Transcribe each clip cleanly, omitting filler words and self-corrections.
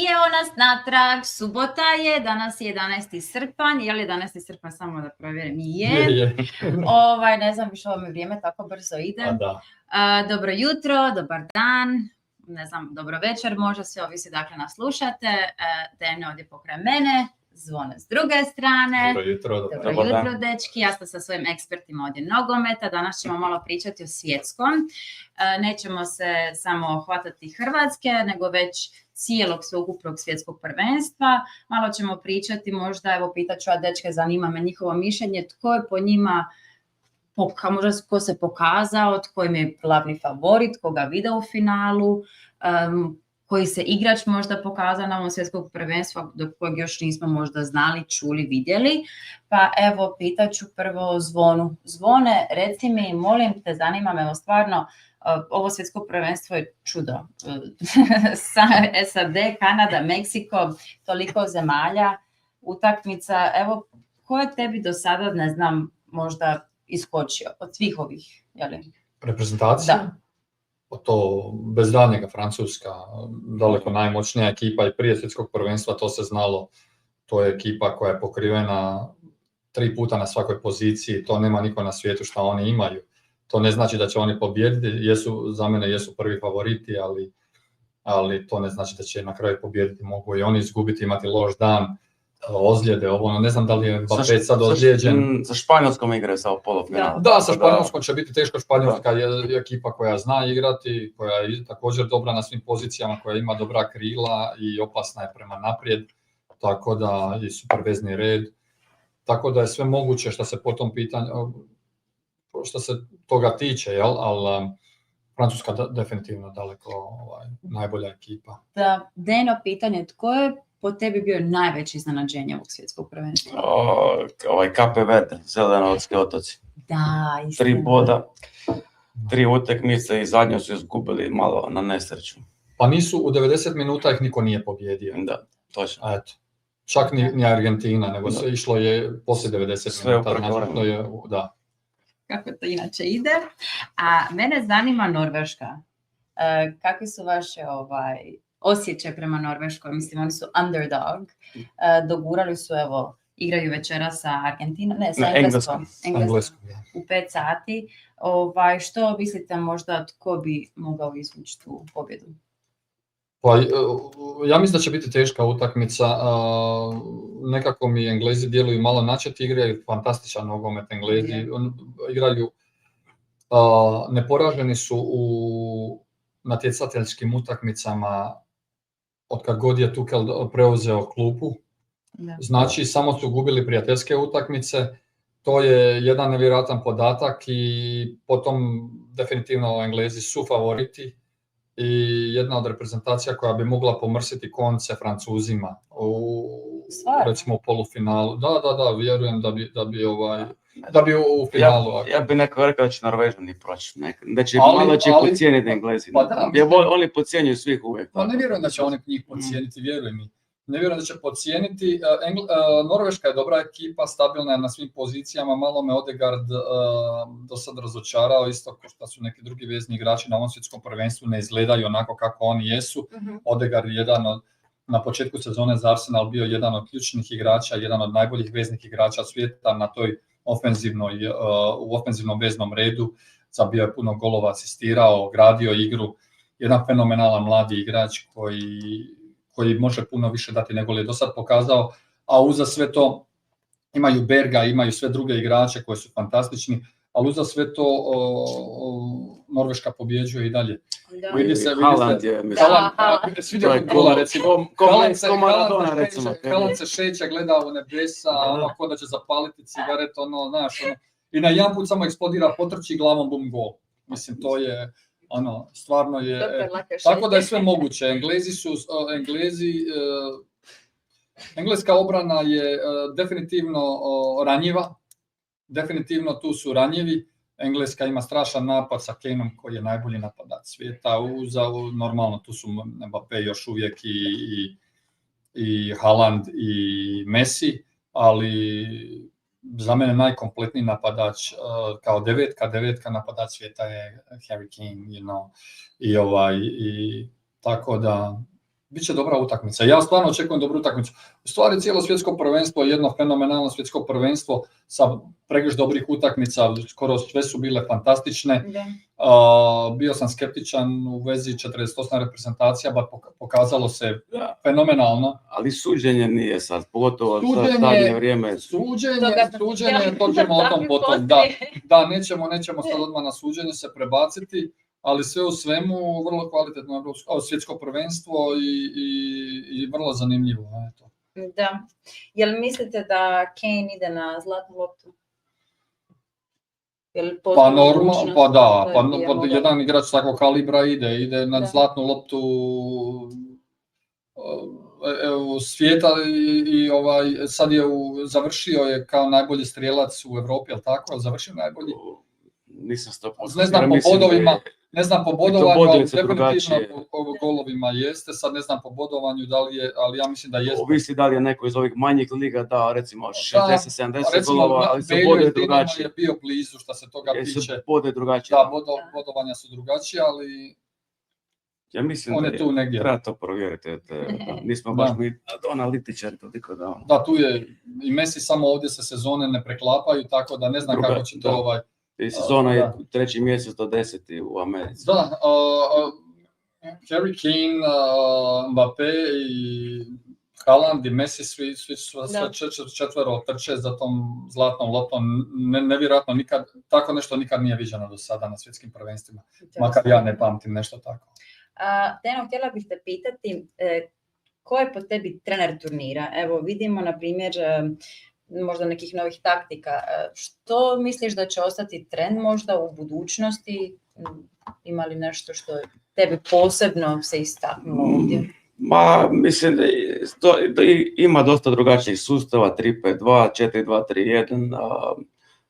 I evo nas natrag, subota je, danas je 11. srpanj, je li 11. srpanj, samo da provjerim, je. Ne znam, više ovo mi vrijeme tako brzo ide. Dobro jutro, dobar dan, ne znam, dobro večer, možda sve ovisi dakle nas slušate. Dene ovdje pokraj mene, zvone s druge strane. Dobro jutro, dečki, ja sam sa svojim ekspertima ovdje nogometa. Danas ćemo malo pričati o svjetskom. Nećemo se samo hvatati Hrvatske, nego već cijelog sveukupnog svjetskog prvenstva. Malo ćemo pričati, možda, evo pitat ću, a dečke, zanima me njihovo mišljenje, tko je po njima, možda ko se pokazao, tko im je glavni favorit, koga vide u finalu, koji se igrač možda pokazao na ovom svjetskog prvenstva, do kojeg još nismo možda znali, čuli, vidjeli. Pa evo, pitat ću prvo Zvonu. Zvone, reci mi, molim te, zanima me, stvarno, ovo svjetsko prvenstvo je čudo. SAD, Kanada, Meksiko, toliko zemalja, utakmica. Evo, ko je tebi do sada, ne znam, možda iskočio od svih ovih, jeli? Reprezentacija? Da. To bez daljnjega Francuska, daleko najmoćnija ekipa i prije svjetskog prvenstva, to se znalo. To je ekipa koja je pokrivena 3 puta na svakoj poziciji, to nema niko na svijetu što oni imaju. To ne znači da će oni pobijediti, za mene jesu prvi favoriti, ali to ne znači da će na kraju pobijediti. Mogu i oni izgubiti, imati loš dan, ozljede, ne znam da li je Mbappé sad ozlijeđen. Sa Španjolskom igra sa polufinalom. Da, sa Španjolskom će biti teško. Španjolska je ekipa koja zna igrati, koja je također dobra na svim pozicijama, koja ima dobra krila i opasna je prema naprijed, tako da je super vezni red. Tako da je sve moguće što se po tom pitanju, što se toga tiče, ali Francuska definitivno daleko najbolja ekipa. Da, Deno, pitanje, tko je po tebi bio najveće iznenađenje ovog svjetskog prvenstva? Cape Verde, Zelenortski otoci. Da, istina. 3 boda, 3 utakmice i zadnju su izgubili malo na nesreću. Pa nisu, u 90 minuta ih niko nije pobjedio. Da, točno. Eto. Čak ni Argentina, nego sve išlo je poslije 90 minuta. Znači, je, da. Kako to inače ide. A mene zanima Norveška. Kakvi su vaše osjećaj prema Norveškoj? Mislim, oni su underdog. Dogurali su, evo, igraju večera sa Argentinom, sa engleskom. U 5 sati. Što mislite možda tko bi mogao izvući tu pobjedu? Pa, ja mislim da će biti teška utakmica. Nekako mi Englezi djeluju malo načeti, igraju fantastičan nogomet. Englezi igraju, neporaženi su u natjecateljskim utakmicama od kad god je Tuchel preuzeo klupu. Znači, samo su gubili prijateljske utakmice. To je jedan nevjerojatan podatak i potom definitivno Englezi su favoriti i jedna od reprezentacija koja bi mogla pomrsiti konce Francuzima recimo u polufinalu. Da, vjerujem da bi u finalu. Ja bi neko rekao da će Norvežani proći. Da će malo pocijeniti Englezi. Oni pocijenjuju svih uvijek. Pa ne vjerujem da će oni njih pocijeniti, vjerujem mi. Ne vjerujem da će pocijeniti. Norveška je dobra ekipa, stabilna je na svim pozicijama. Malo me Odegaard do sad razočarao, isto kao što su neki drugi vezni igrači na ovom svjetskom prvenstvu, ne izgledaju onako kako oni jesu. Odegaard je na početku sezone za Arsenal bio jedan od ključnih igrača, jedan od najboljih veznih igrača svijeta na toj u ofenzivnom veznom redu. Zabio je puno golova, asistirao, gradio igru. Jedan fenomenalan mladi igrač koji može puno više dati nego li je do sad pokazao, a uza sve to imaju Berga, imaju sve druge igrače koji su fantastični, ali uza sve to Norveška pobjeđuje i dalje. Vidi se, svidio gola, recimo, Haaland se šeće, gleda u nebesa, ko da će zapaliti cigaret, i na jedan put samo eksplodira, potrči glavom, bum, gol. Mislim, to je... stvarno je, tako da je sve moguće. Engleska obrana je definitivno ranjiva, definitivno tu su ranjivi. Engleska ima strašan napad sa Kaneom koji je najbolji napadač svijeta, normalno tu su Mbappé još uvijek i Haaland i Messi, ali za mene najkompletniji napadač kao devetka napadač svijeta je Harry Kane, i tako da Biće dobra utakmica. Ja stvarno očekujem dobru utakmicu. U stvari cijelo svjetsko prvenstvo je jedno fenomenalno svjetsko prvenstvo sa pregršt dobrih utakmica, skoro sve su bile fantastične. Bio sam skeptičan u vezi 48 reprezentacija, ba pokazalo se fenomenalno. Ali suđenje nije sad, pogotovo za zadnje vrijeme. Suđenje, to ćemo o tom potom. Da, nećemo sad odmah na suđenje se prebaciti. Ali sve u svemu vrlo kvalitetno svjetsko prvenstvo i vrlo zanimljivo. Eto. Da. Jel mislite da Kane ide na zlatnu loptu? Pa normalno, pa da. Pa jedan igrač takvog kalibra ide na zlatnu loptu svijeta i sad je završio je kao najbolji strijelac u Europi, jel tako? Završio najbolji? Nisam 100%. Ne znam po bodovanju, ali definitivno po golovima jeste, sad ne znam po bodovanju da li je, ali ja mislim da jeste. Ovisi da li je neko iz ovih manjih liga dao recimo 60-70 golova, ali se bode drugačije. Je bio blizu što se toga tiče. Se bode drugačije. Da, bodovanja su drugačije, ali ja mislim on je tu negdje. Treba to provjeriti, nismo baš mi analitičari toliko da... Da, tu je i Messi, samo ovdje se sezone ne preklapaju, tako da ne znam kako će to Sezona je 3. mjesec do 10. u Americi. Da, Harry Kane, Mbappé i Haaland i Messi svi četvero trče za tom zlatnom loptom. Nevjerojatno, tako nešto nikad nije viđeno do sada na svjetskim prvenstvima. Makar ja ne pamtim nešto tako. Deno, htjela bih te pitati, ko je po tebi trener turnira? Evo, vidimo, na primjer, možda nekih novih taktika. Što misliš da će ostati trend možda u budućnosti? Ima li nešto što tebi posebno se istaknulo ovdje? Mislim da ima dosta drugačijih sustava, 3-5-2, 4-2-3-1.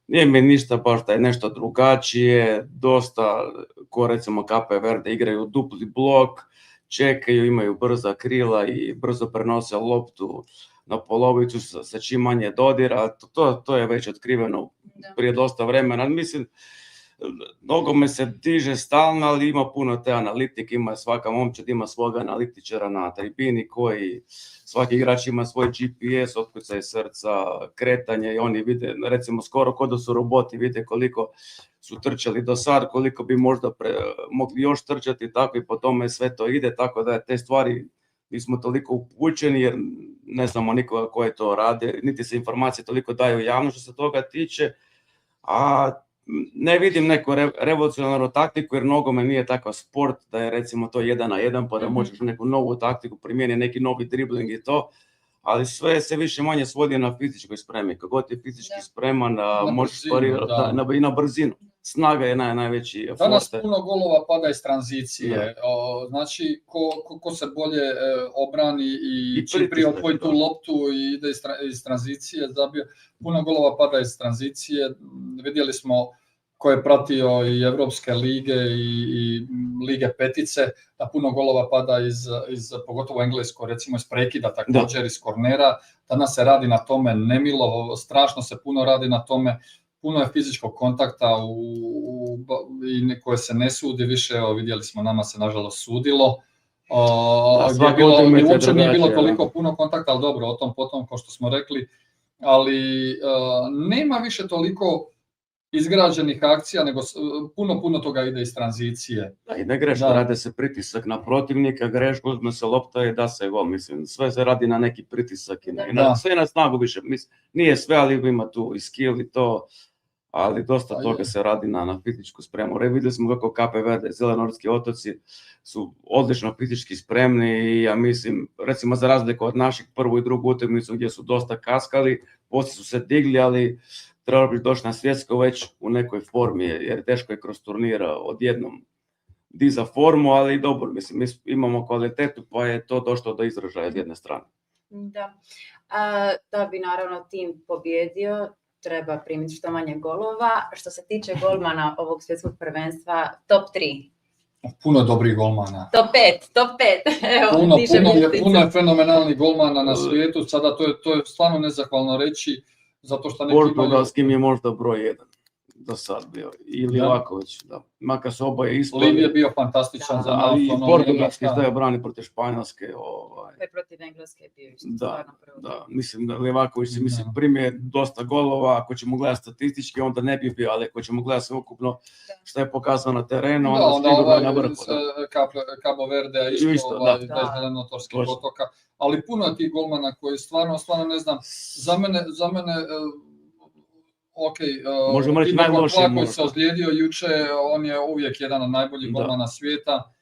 Nije mi ništa baš da je nešto drugačije. Dosta, ko recimo Cape Verde, igraju dupli blok, čekaju, imaju brza krila i brzo prenose loptu na polovicu sa čim manje dodira. To je već otkriveno prije dosta vremena. Mislim, nogomet se diže stalno, ali ima puno te analitike, ima svaka momčad, ima svoga analitičara na tribini koji svaki igrač ima svoj GPS, otkucaj srca, kretanje i oni vide, recimo skoro kod da su roboti, vide koliko su trčali do sad, koliko bi možda mogli još trčati, tako i po tome sve to ide, tako da te stvari nismo toliko upućeni jer ne znamo nikoga koje to rade, niti se informacije toliko daju javno što se toga tiče, a ne vidim neku revolucionarnu taktiku jer nogomet nije takav sport da je recimo to 1-1 pa da možeš neku novu taktiku primijeniti, neki novi dribling i to, ali sve se više manje svodi na fizičkoj spremi. Kako god je fizički spreman, možeš parirati i na brzinu. Snaga je najveći forte. Danas puno golova pada iz tranzicije. Znači, ko se bolje obrani i čim prije odvoji tu loptu i ide iz tranzicije, puno golova pada iz tranzicije. Vidjeli smo ko je pratio i Evropske lige i lige petice, da puno golova pada iz pogotovo englesko, recimo iz prekida, također iz kornera. Danas se radi na tome nemilo, strašno se puno radi na tome. Puno je fizičkog kontakta i koje se ne sudi više, vidjeli smo, nama se nažalost sudilo. Uopće nije bilo toliko puno kontakta, ali dobro, o tom potom, kao što smo rekli, ali nema više toliko izgrađenih akcija, nego puno toga ide iz tranzicije. I ne grešno, rade se pritisak na protivnika, greško, uzme se lopta i da se gol, mislim, sve se radi na neki pritisak i sve na snagu više, nije sve, ali ima tu i skill i to, ali dosta toga se radi na fizičku spremu. Vidjeli smo kako Cape Verde, Zelenorski otoci su odlično fizički spremni i ja mislim, recimo za razliku od naših prvu i drugu utakmicu gdje su dosta kaskali, poslije su se digli, ali trebalo bi doći na svjetsko već u nekoj formi, jer teško je kroz turnira odjednom diza formu, ali dobro, mislim, mi imamo kvalitetu pa je to došlo do izražaja s jedne strane. Da bi naravno tim pobjedio, treba primiti što manje golova. Što se tiče golmana ovog svjetskog prvenstva, top 3. Puno dobrih golmana. Top 5. Puno je fenomenalnih golmana na svijetu, sada to je stvarno nezahvalno reći, zato što neki portugalski mi je možda broj 1. do sad bio. I Livaković, da. Makar su oboje ispali. Liv je bio fantastičan za nas. Ali i portugalski stoje brani protiv Španjolske. Protiv Engleske je bio isto. Da, mislim da Livaković primjer dosta golova. Ako ćemo gledati statistički, onda ne bi bio, ali ako ćemo gledati sve ukupno što je pokazao na terenu, onda sigurno je na vrhu. Cabo Verde isto bez Zelenotorskih otoka. Ali puno je tih golmana koji stvarno ne znam, za mene možemo reći najlošiji koji se ozlijedio juče, on je uvijek jedan od najboljih golmana svijeta.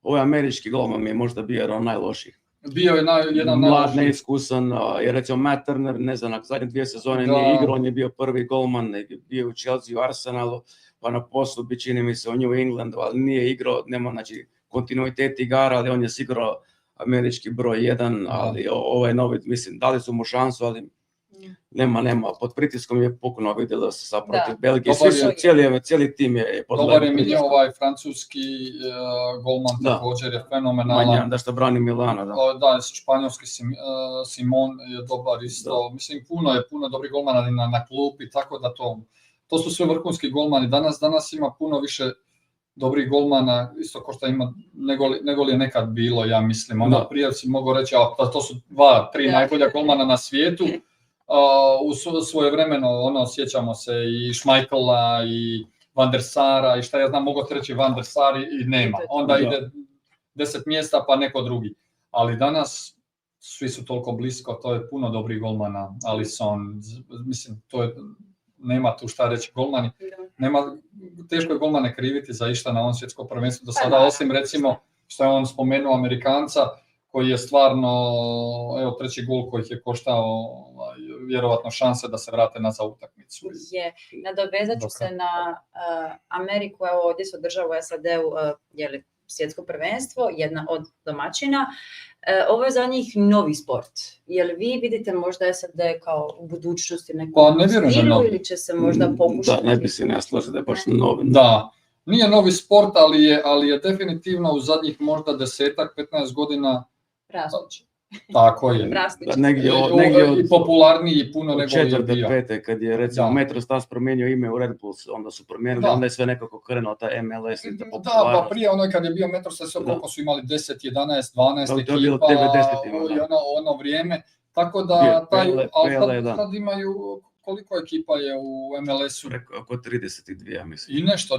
Ovaj američki golman mi je možda bio najloših. Bio je jedan mlad, neiskusan, jer recimo Matt Turner, ne znam, zadnje 2 sezone nije igrao, on je bio prvi golman, bio u Chelsea, u Arsenalu, pa na poslubi čini mi se u New Englandu, ali nije igrao, nema znači kontinuitet igara, ali on je sigurno američki broj 1, ali ovaj novi, mislim, dali su mu šansu, ali nema, pod pritiskom je pokuno vidjelo se sa protiv Belgije, cijeli tim je podlegao. Dobar je mi ovaj francuski golman također je fenomenalan. Manjan, da što brani Milana. Da, španjolski Simon je dobar isto, mislim puno dobrih golmana na klupi, tako da to su sve vrhunski golmani. Danas ima puno više dobrih golmana, isto ko što ima, nego li je nekad bilo, ja mislim. Onda prije si mogu reći, to su 2-3 najbolja golmana na svijetu. U svoje vremeno, sjećamo se i Schmeichela i Van der Sara i šta ja znam, mogu reći Van der Sar i nema. Onda ide 10 mjesta pa neko drugi. Ali danas svi su toliko blisko, to je puno dobrih golmana. Alisson, mislim, nema tu šta reći golmani. Teško je golmane kriviti za išta na ovom svjetskom prvenstvu do sada, osim recimo što je on spomenuo Amerikanca, koji je stvarno, evo 3. gol koji je koštao vjerovatno šanse da se vrate nazad utakmicu. Nadovezat ću se na Ameriku, evo ovdje se održava u SAD-u svjetsko prvenstvo, jedna od domaćina. Ovo je za njih novi sport. Jel vi vidite možda SAD kao u budućnosti nekom stilu ili će se možda pokušati? Da, ne bi se ne složio da je baš novi. Da, nije novi sport, ali je definitivno u zadnjih možda 10-15 godina rastući. Tako je. Negdje i popularniji puno nego je bio. 4. kad je recimo Metrostas promijenio ime u Red Bulls, onda su promijenili, onda je sve nekako krenuo taj MLS i ta popularnost. Pa prije kad je bio Metrostas, koliko su imali 10, 11, 12 ekipa ono vrijeme. Tako da sad imaju, koliko ekipa je u MLS-u? Oko 32, mislim. I nešto,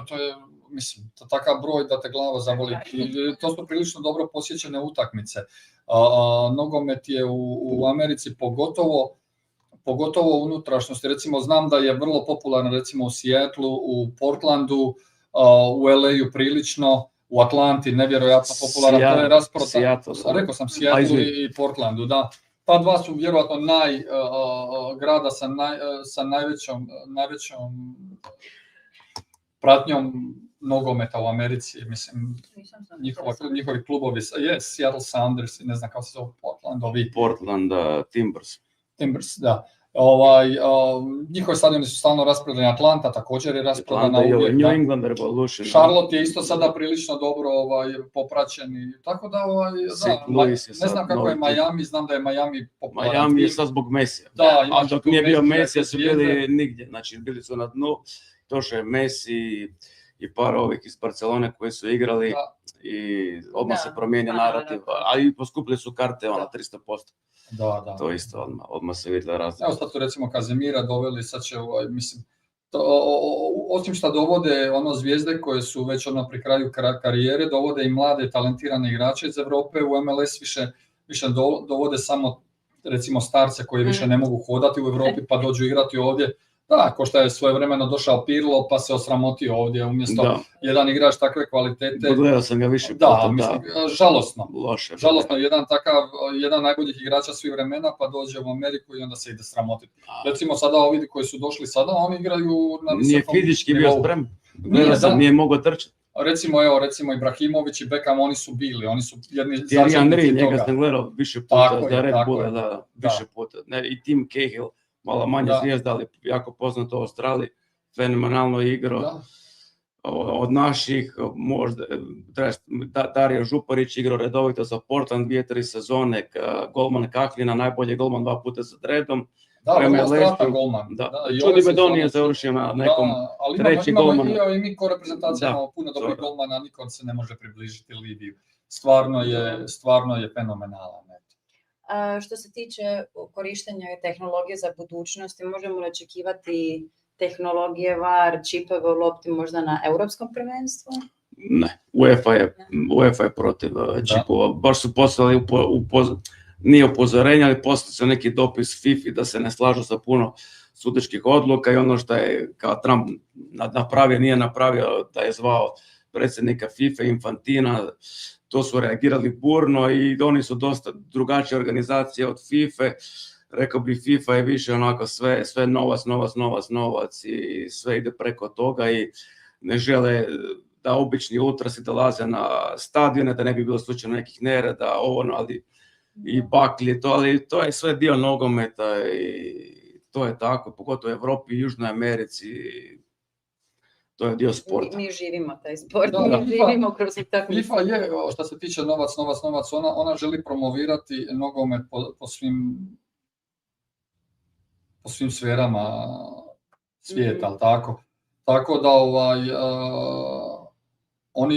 to je, mislim, takav broj da te glava zavoli. To su prilično dobro posjećene utakmice. Nogomet je u Americi pogotovo u unutrašnjosti. Recimo, znam da je vrlo popularan recimo u Seattlu, u Portlandu, u LA-u prilično, u Atlanti nevjerojatno popularan. To je raspored. Rekao sam Seattlu i Portlandu, da. Ta dva su vjerojatno grada sa najvećom pratnjom nogometa u Americi, mislim, njihovi klubovi, Seattle Sounders, ne znam kako se zove, Portland Timbers, da. Njihovi stadioni su stalno rasprodani, Atlanta također je rasprodana uvijek. New England Revolution. Charlotte je isto sada prilično dobro popraćen, tako da, ne znam kako je Miami, znam da je Miami popularan. Miami je sad zbog Mesija, a dok nije bio Mesija su bili nigdje, znači bili su na dnu, došao je Messi i par ovih iz Barcelone koji su igrali i odmah se promijenio narativ, ali poskupili su karte 300%. Da. To isto odmah se vidjela razlika. Evo sad tu recimo Kazemira doveli, sad će, mislim, osim što dovode zvijezde koje su već pri kraju karijere, dovode i mlade talentirane igrače iz Europe, u MLS više dovode samo recimo starce koji više ne mogu hodati u Europi pa dođu igrati ovdje. Da, ko što je svojevremeno došao Pirlo pa se osramotio ovdje umjesto jedan igrač takve kvalitete. Gledao sam ga više puta. Žalosno. Loše. Žalosno, jedan najboljih igrača svih vremena pa dođe u Ameriku i onda se ide sramotiti. Recimo sada ovi koji su došli sada, oni igraju na visokom nije fizički bio spreman. Nije mogao trčati. Recimo Ibrahimović i Beckham, oni su jedni začetnici toga. Thierry Henry, njega sam gledao više puta za Red Bull, više puta. I Tim Cahill. Malo manje zvijezda, ali jako poznato u Australiji, fenomenalno igrao. Od naših, možda, Dario Župarić igrao redovito za Portland 2-3 sezone, golman Kaklina, najbolji golman 2 puta za redom, vrlo stratan golman. Čudi me da on nije završio na nekom treći golman. I mi ko reprezentacija imamo puno dobrih golmana, niko se ne može približiti Lidiju. Stvarno je fenomenalan. Što se tiče korištenja tehnologije za budućnost, možemo li očekivati tehnologije VAR, čipove u lopti možda na europskom prvenstvu? Ne, UEFA je protiv čipova. Baš su poslali, nije upozorenje, ali poslali su neki dopis FIFA da se ne slažu sa puno sudačkih odluka i ono što je kao Trump napravio, nije napravio, da je zvao predsjednika FIFA Infantina, to su reagirali burno i oni su dosta drugačije organizacije od FIFA. Rekao bi FIFA je više onako sve novac i sve ide preko toga i ne žele da obični ultrasi dolaze na stadione, da ne bi bilo slučajno nekih nereda, ali i baklje, ali to je sve dio nogometa i to je tako, pogotovo u Europi i Južnoj Americi. To je dio sporta. Mi živimo taj sport, mi živimo kroz takmice. FIFA je, što se tiče novac, ona želi promovirati nogomet po svim sferama svijeta, ali tako? Tako da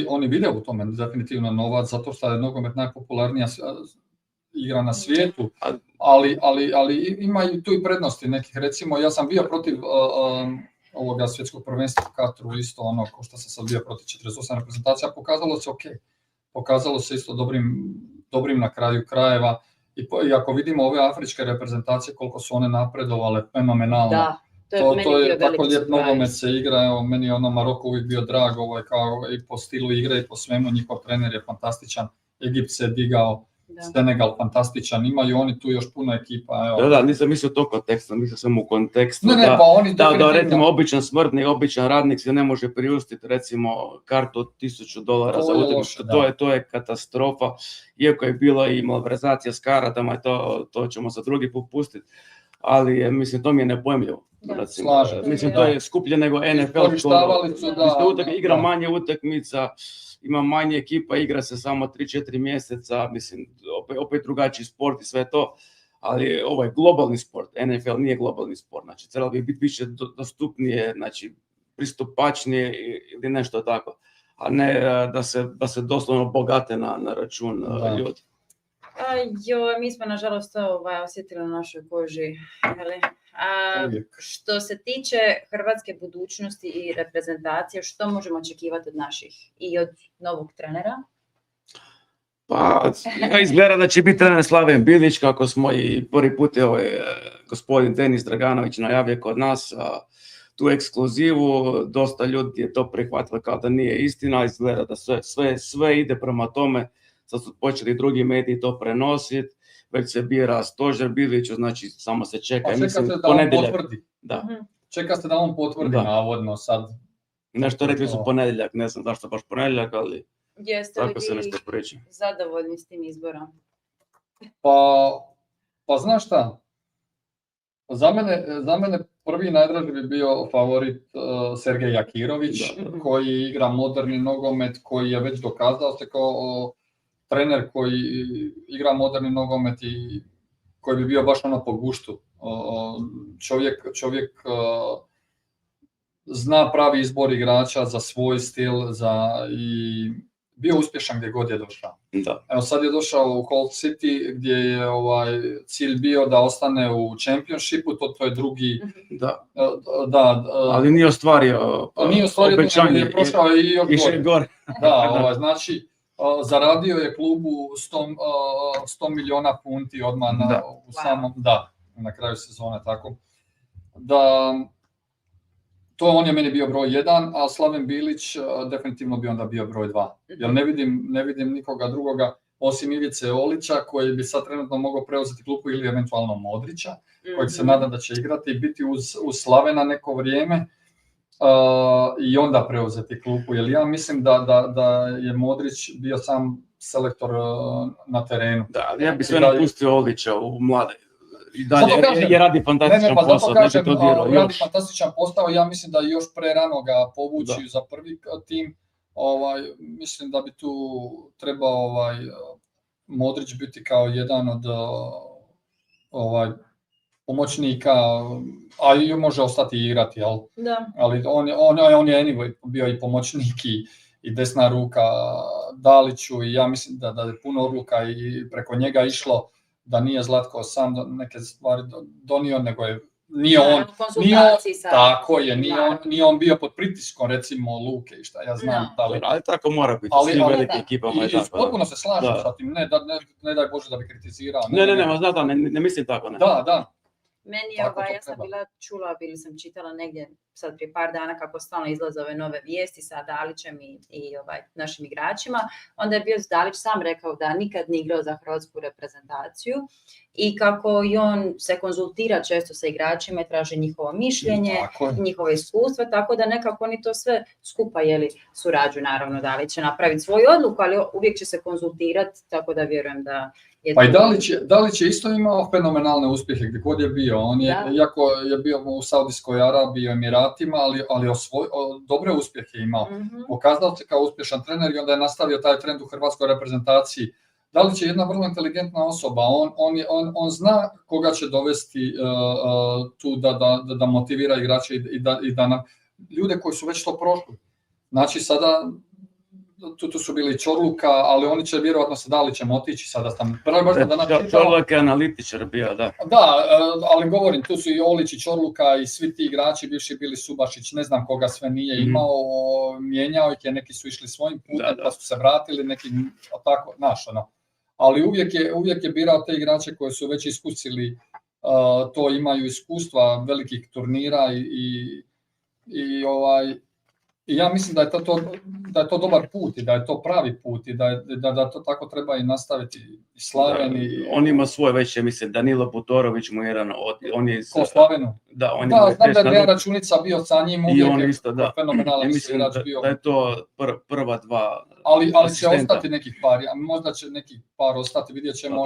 oni vide u tome definitivno novac, zato što je nogomet najpopularnija igra na svijetu, ali ima i tu i prednosti nekih. Recimo, ja sam bio protiv ovoga svjetskog prvenstva u Katru, isto ono ko što sam sad bio protiv 48 reprezentacija, pokazalo se ok. Pokazalo se isto dobrim na kraju krajeva. I ako vidimo ove afričke reprezentacije, koliko su one napredovale, fenomenalno. Da, to je tako lijep nogomet se igra, evo, meni je Maroko uvijek bio drag, kao i po stilu igre i po svemu, njihov trener je fantastičan, Egipt se digao, Senegal fantastičan, imaju oni tu još puno ekipa. Evo. Da, nisam mislio to kontekstu, mislim samo u kontekstu da recimo običan smrtnik, običan radnik se ne može priuštiti recimo kartu od $1000 za utakmicu, to je katastrofa, iako je bilo i malverzacija s karatama, to ćemo za drugi popustiti, ali mislim to mi je nepojmljivo. Mislim to je skuplje nego NFL, igra manje utakmica, ima manje ekipa, igra se samo 3-4 mjeseca, mislim, opet drugačiji sport i sve to, ali ovo je globalni sport, NFL nije globalni sport, znači trebalo bi biti više dostupnije, znači pristupačnije ili nešto tako, a ne da se doslovno bogate na račun ljudi. Mi smo nažalost osjetili na našoj koži. Što se tiče hrvatske budućnosti i reprezentacije, što možemo očekivati od naših i od novog trenera? Pa, izgleda da će biti trener Slaven Bilić, kako smo i prvi put gospodin Denis Draganović najavio kod nas tu ekskluzivu. Dosta ljudi je to prihvatilo kao da nije istina, izgleda da sve ide prema tome. Sad su počeli drugi mediji to prenositi, već se bira stožer Biliću, znači samo se čeka. Pa čeka se da on potvrdi. Čeka se da on potvrdi, navodno sad. Nešto rekli su ponedjeljak, ne znam zašto baš ponedjeljak, ali tako se nešto priča. Jeste li vi zadovoljni s tim izborom? Pa znaš šta, za mene prvi najdraži bi bio favorit Sergej Jakirović, koji igra moderni nogomet, koji je već dokazao se kao trener koji igra moderni nogomet i koji bi bio baš po guštu. Čovjek zna pravi izbor igrača za svoj stil i bio uspješan gdje god je došao. Evo sad je došao u Hull City gdje je cilj bio da ostane u Championshipu, to je drugi. Ali nije ostvario obećanje. Nije prošao i još gore. Znači, zaradio je klubu 100 miliona funti odmah na kraju sezone, tako da on je meni bio broj 1, a Slaven Bilić definitivno bi onda bio broj 2, jer ne vidim nikoga drugoga osim Ivice Olića koji bi sad trenutno mogao preuzeti klupu ili eventualno Modrića, kojeg se nadam da će igrati i biti uz Slavena neko vrijeme. I onda preuzeti klupu, jer ja mislim da je Modrić bio sam selektor na terenu. Da, ja bi sve napustio Olića u mlade. I dalje, je radi fantastičan posao. Radi fantastičan posao, ja mislim da je još prerano ga povući za prvi tim. Mislim da bi tu trebao Modrić biti kao jedan od pomoćnika, a i može ostati igrati, jel? Da. Ali on je anyway bio i pomoćnik i desna ruka Daliću i ja mislim da je puno odluka i preko njega išlo, da nije Zlatko sam neke stvari donio, nego je nije on bio pod pritiskom, recimo Luke i šta ja znam. Ali tako mora biti, svi velike ekipama je tako. I potpuno se slažem sa tim, ne daj Bože da bi kritizirao. Ne mislim tako. Da. Meni je, ja sam bila čula, bili sam čitala negdje sad prije par dana kako stalno izlaze ove nove vijesti sa Dalićem i našim igračima. Onda je bio Dalić sam rekao da nikad nije igrao za hrvatsku reprezentaciju i kako i on se konzultira često sa igračima i traži njihovo mišljenje, njihovo iskustvo, tako da nekako oni to sve skupa surađuju. Naravno, Dalić će napraviti svoju odluku, ali uvijek će se konzultirati, tako da vjerujem da pa i Dalić je isto imao fenomenalne uspjehe gdje god je bio. On je, iako je bio u Saudijskoj Arabiji, u Emiratima, ali dobre uspjehe imao. Pokazao se kao uspješan trener i onda je nastavio taj trend u hrvatskoj reprezentaciji. Dalić je jedna vrlo inteligentna osoba. On zna koga će dovesti tu da motivira igrače i da ljude koji su već to prošli. Znači sada tu su bili Čorluka, ali oni će vjerojatno sa Dalićem otići sada tam. Čorluka je analitičar bio, da. Da, ali govorim, tu su i Olić i Čorluka i svi ti igrači, bivši bili Subašić, ne znam koga sve nije imao, mijenjao ih je, neki su išli svojim putem, pa su se vratili, neki tako, ali uvijek je birao te igrače koji su već iskusili, to imaju iskustva velikih turnira i ja mislim da je to dobar put i da je to pravi put i da to tako treba i nastaviti. Slaven on ima svoje već, mislim, Danilo Butorović mu je jedan on je ko Slavenu? Da, znam da je Dejan Računica bio sa njim, uvijek je fenomenalan igrač bio. Da je to prva dva ali će ostati nekih par, možda će nekih par ostati, vidjet ćemo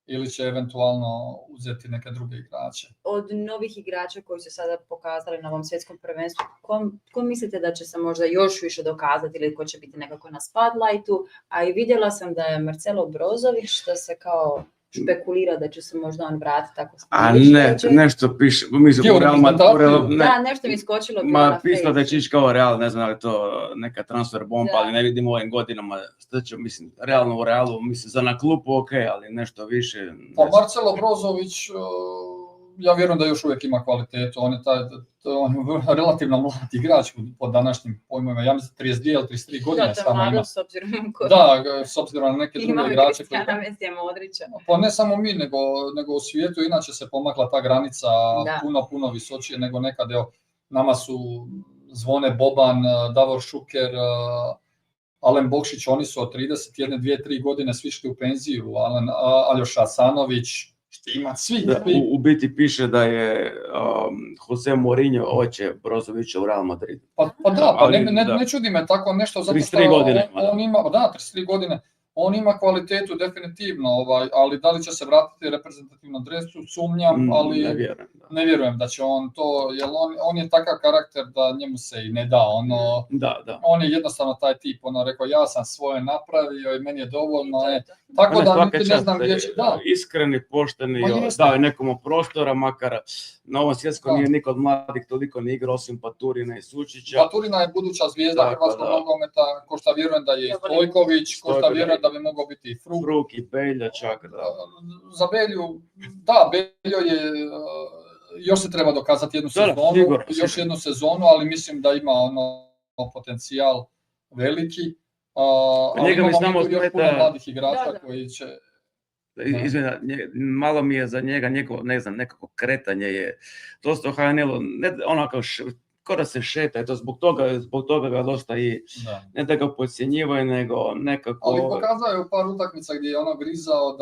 ili će eventualno uzeti neke druge igrače. Od novih igrača koji su sada pokazali na ovom svjetskom prvenstvu, ko mislite da će se možda još više dokazati ili ko će biti nekako na spotlightu? A i vidjela sam da je Marcelo Brozović, što se kao špekulira da će se možda on vratiti tako. A ne, nešto piše. Da, nešto mi iskočilo. Pisalo da će ići kao Real, ne znam ali to neka transfer bomba, ali ne vidim u ovim godinama. Mislim, realno u Realu, mislim, za na klubu ok, ali nešto više. Pa Marcelo Brozović, ja vjerujem da još uvijek ima kvalitetu. On je relativno mlad igrač po današnjim pojmovima. Ja mislim 32 ili 33 godine samo ima. S obzirom na neke druge igrače. Pa ne samo mi, nego u svijetu. Inače se pomakla ta granica puno visočije nego nekad. Nama su Zvone Boban, Davor Šuker, Alen Bokšić, oni su od 31, 2, 3 godine svi šli u penziju. Aljoša Asanović, svi. U biti piše da je Jose Mourinho oče Brozovića u Real Madridu. Pa da, ne čudi me tako nešto, zato što 33 godine. On ima, 33 godine, on ima kvalitetu definitivno, ali da li će se vratiti reprezentativnom dresu, sumnjam, ali ne vjerujem da će on to, jer on je takav karakter da njemu se i ne da, on je jednostavno taj tip, rekao ja sam svoje napravio i meni je dovoljno, tako da ne znam gdje će, iskreni, pošteni, dao nekomu prostora, makar na ovom svjetskom nije niko od mladih toliko ne igra osim Paturina i Sučića. Paturina je buduća zvijezda hrvatskog nogometa, ko šta vjerujem da je Stojković, ko šta vjerujem da bi mogao biti i Fruk i Belja čak. Za Belju, Beljo je, još se treba dokazati jednu sezonu, ali mislim da ima potencijal veliki. Ali imamo još puno mladih igrača koji će... Izmjena, malo mi je za njega, ne znam, nekako kretanje je dosta u HNL-u, onako skoro se šeta, to zbog toga ga dosta i ne da ga podcjenjivaju, nego nekako... Ali pokazao je u par utakmica gdje je grizao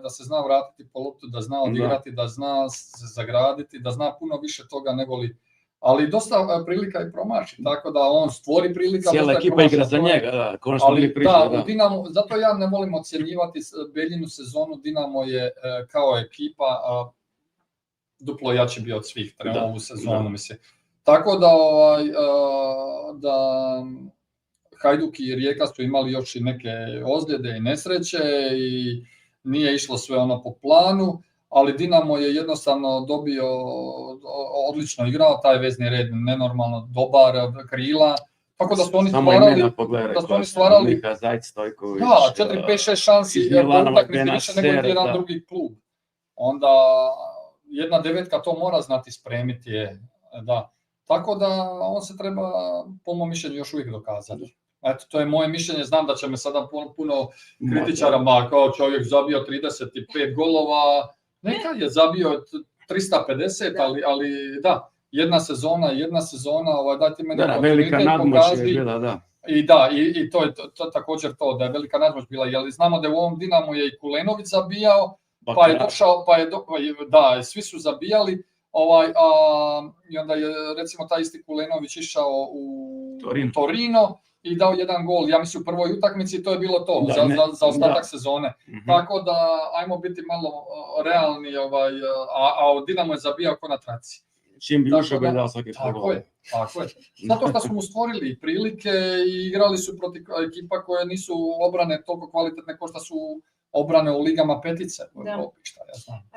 da se zna vratiti po loptu, da zna odigrati, da zna se zagraditi, da zna puno više toga nego li... Ali dosta prilika i promaši, tako da on stvori prilika... Cijela ekipa igra za njega, konačno bili pričali. Dinamo, zato ja ne volim ocjenjivati Beljinu sezonu, Dinamo je kao ekipa duplo jači bio od svih ovu sezonu, mislim. Tako da Hajduk i Rijeka su imali još i neke ozljede i nesreće i nije išlo sve po planu, ali Dinamo je jednostavno dobio, odlično igrao, taj vezni red nenormalno dobar, krila, tako da su oni stvarali, Mika Zajc, Stojković, da, 4, 5, 6 šansi po utakmici više nego jedan drugi klub. Onda jedna devetka to mora znati spremiti, da. Tako da on se treba, po mom mišljenju, još uvijek dokazati. Eto, to je moje mišljenje, znam da će me sada puno kritičara, kao čovjek zabio 35 golova, neka je zabio 350, ali da, jedna sezona, dajte meni velika nadmoć je bila, da. I da, i to je također to, da je velika nadmoć bila, jer znamo da u ovom Dinamu je i Kulenović zabijao, pa je došao, da, svi su zabijali, i onda je recimo taj isti Kulenović išao u Torino i dao jedan gol, ja mislim u prvoj utakmici, to je bilo to, za ostatak sezone. Tako da, ajmo biti malo realni, a Dinamo je zabijao ko na traci. Čim bi ušao bi dao svaki Tako je. Zato što su mu stvorili prilike i igrali su protiv ekipa koje nisu obrane toliko kvalitetne kao što su obrane u ligama petice. Šta ja znam.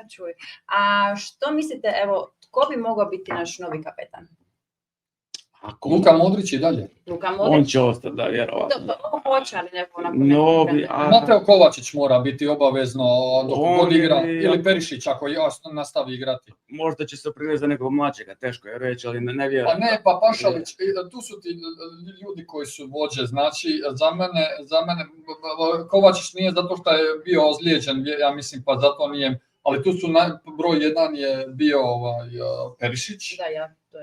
A što mislite, evo, tko bi mogao biti naš novi kapetan? Luka Modrić i dalje. On će ostati, da, vjerovatno. Hoće, ali neko Mateo Kovačić mora biti obavezno dok god igra, ili Perišić ako nastavi igrati. Možda će se priliti za nekog mlađega, teško je reći, ali ne vjerujem. Pa ne, pa Pašalić, tu su ti ljudi koji su vođe, znači za mene Kovačić nije zato što je bio ozlijeđen, ja mislim, pa zato nije, ali tu su broj 1 je bio Perišić.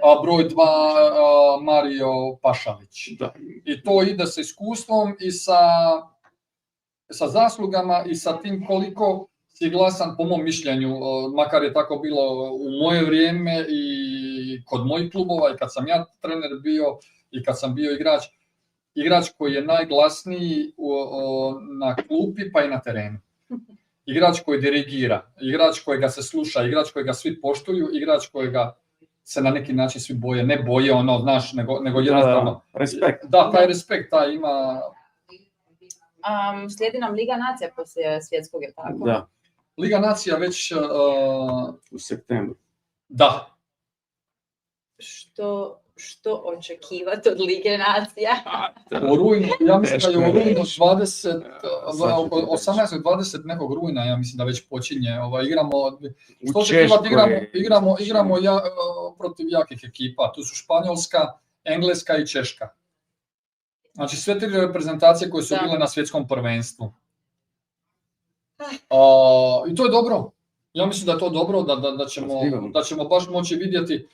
A broj 2 Mario Pašalić. Da. I to ide sa iskustvom i sa zaslugama i sa tim koliko si glasan, po mom mišljenju, makar je tako bilo u moje vrijeme i kod mojih klubova i kad sam ja trener bio i kad sam bio igrač koji je najglasniji na klupi pa i na terenu. Igrač koji dirigira, igrač kojega se sluša, igrač kojega svi poštuju, igrač kojega se na neki način svi boje, ne boje znaš, nego jednostavno. Respekt. Da, taj respekt, taj ima... Slijedi nam Liga nacija poslije svjetskog, je tako? Da. Liga nacija već... u septembru. Da. Što očekivati od Lige nacija? U rujnu, ja mislim da je u rujnu 18-20 nekog rujna, ja mislim da već počinje. Igramo protiv jakih ekipa, tu su Španjolska, Engleska i Češka. Znači sve 3 reprezentacije koje su bile na svjetskom prvenstvu. I to je dobro. Ja mislim da je to dobro, da ćemo baš moći vidjeti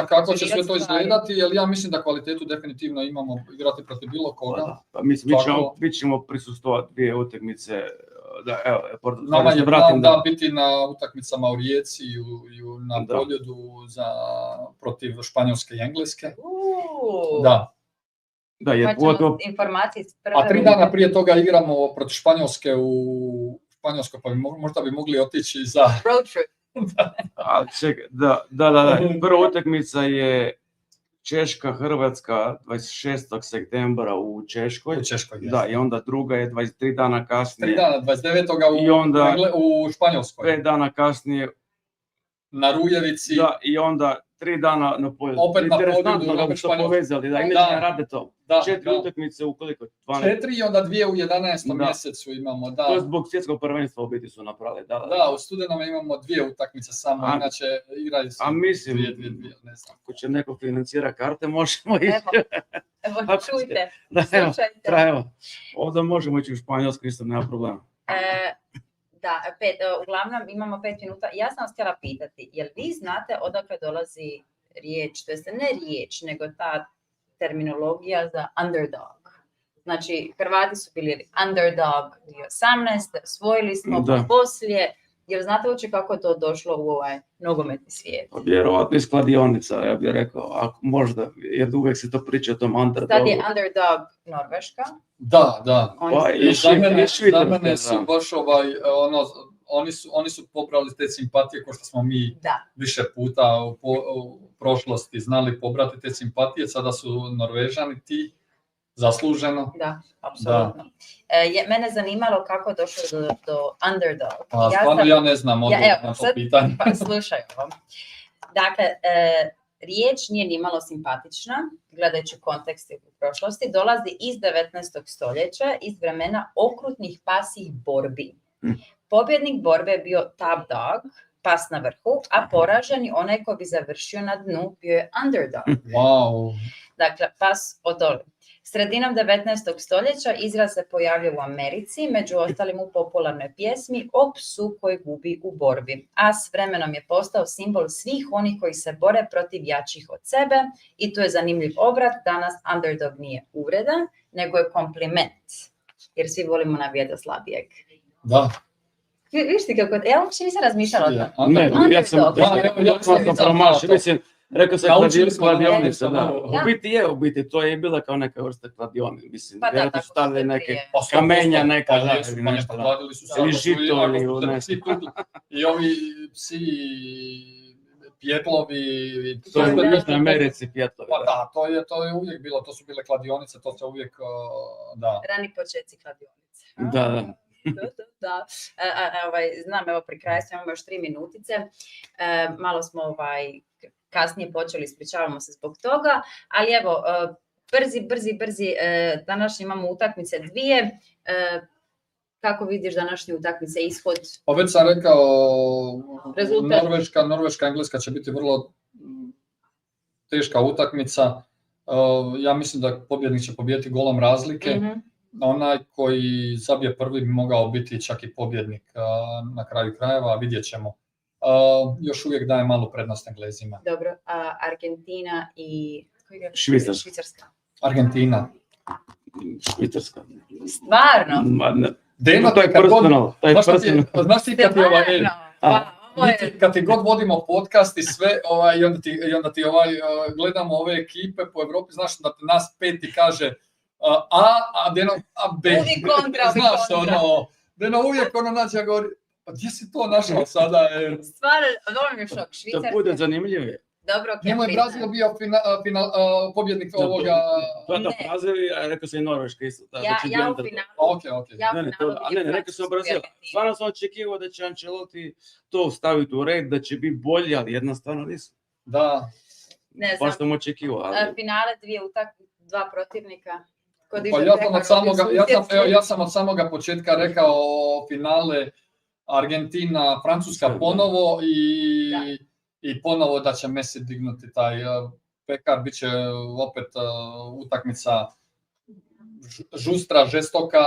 kako će sve to izgledati, jer ja mislim da kvalitetu definitivno imamo igrati protiv bilo koga. Pa mislim, mi ćemo prisustovati 2 utakmice. Nama je plan da biti na utakmicama u Rijeci i na Poljudu protiv Španjolske i Engleske. Da. Da, jer a 3 dana prije toga igramo protiv Španjolske u Španjolsko, pa možda bi mogli otići za... road trip. Da. Prva utakmica je Češka-Hrvatska 26. septembra u Češkoj. Da, i onda druga je 23 dana kasnije. 3 dana, 29. u Španjolskoj. 5 dana kasnije na Rujevici. Da, i onda 3 dana na Poljudu. Opet na Poljudu, opet Španjolskoj. Povezali, da, inače ne rade to. 4 utakmice u koliko? 4 i onda 2 u 11. mjesecu imamo, da. To je zbog svjetskog prvenstva u biti su napravili, da. Da, u studenome imamo 2 utakmice samo, inače igraju su 2, ne znam. Ako će neko financira karte, možemo ići. Evo, čujte, slušajte. Evo, ovdje možemo ići u Španjolsku, isto nema problema. Da, uglavnom imamo 5 minuta. Ja sam vas htjela pitati, jel vi znate odakle dolazi riječ, to jest ne riječ, nego ta terminologija za underdog. Znači, Hrvati su bili underdog 2018, osvojili smo, pa poslije. Jel znate uopće kako je to došlo u ovaj nogometni svijet? Vjerovatno iz kladionica, ja bih rekao, ako možda, jer uvijek se to priča o tom underdogu. Sad je underdog Norveška. Da. Za mene su baš oni su pobrali te simpatije ko što smo mi više puta u prošlosti znali pobrati te simpatije, sada su Norvežani ti. Zasluženo. Da, apsolutno. Mene zanimalo kako je došlo do underdog. Ja ne znam odgovor na to pitanje. Pa slušaj ovo. Dakle, riječ nije nimalo simpatična, gledajući kontekst u prošlosti, dolazi iz 19. stoljeća, iz vremena okrutnih pasjih borbi. Pobjednik borbe je bio top dog, pas na vrhu, a poraženi onaj ko bi završio na dnu bio je underdog. Wow. Dakle, pas odoli. Sredinom 19. stoljeća izraz se pojavio u Americi, među ostalim u popularnoj pjesmi o psu koji gubi u borbi. A s vremenom je postao simbol svih onih koji se bore protiv jačih od sebe i tu je zanimljiv obrat. Danas underdog nije uvreda, nego je kompliment. Jer svi volimo navijati od slabijeg. Da. Viš ti kako... Ja uopće nisam razmišljala o tom. Ne, ja sam promašio, mislim, rekao sam kladionica, da. U biti, to je bila kao neka vrsta kladionice, mislim, vjerojatno su stavili neke kamenja, neka ili nešto, ili žito, ili nešto. I ovi psi, pjetlovi... To je u Sjevernoj Americi pjetlovi. Pa da, to je uvijek bilo, to su bile kladionice, to se uvijek, da. Rani početci kladionice. Da. Da. Znam, evo pri kraju imamo još 3 minutice, malo smo kasnije počeli, ispričavamo se zbog toga, ali evo, brzi, danas imamo utakmice 2, kako vidiš današnje utakmice, ishod? Pa već sam rekao, Norveška, Engleska će biti vrlo teška utakmica, ja mislim da pobjednik će pobijediti golom razlike. Onaj koji zabije prvi bi mogao biti čak i pobjednik na kraju krajeva, vidjet ćemo. Još uvijek daje malu prednost Englezima. Dobro, a Argentina i Švicarska. Argentina. Švicarska. Stvarno? Deno, to je personal. Znaš ti kad je kad ti god vodimo podcast i sve, i onda ti gledamo ove ekipe po Evropi, znaš da nas 5 ti kaže a Deno, a B. Uvijek kontra, znaš, Deno uvijek nađe govori, pa gdje si to našao sada? Stvarno, dobro mi je šok, Švicarska. To bude zanimljivo. Dobro, ok. Njemu je Brazil bio pobjednik ovoga... Da, Brazil, a rekao sam i Norveška isto. Ja u finalu. Ne, rekao sam Brazil. Stvarno sam očekivao da će Ancelotti to staviti u red, da će biti bolji, ali jednostavno nisu. Da. Ne znam. Pa sam očekivao. Finale 2 protivnika. Pa ja sam od samoga početka rekao finale Argentina, Francuska ponovo i ponovo da će Messi dignuti taj pekar, bit će opet utakmica žustra, žestoka,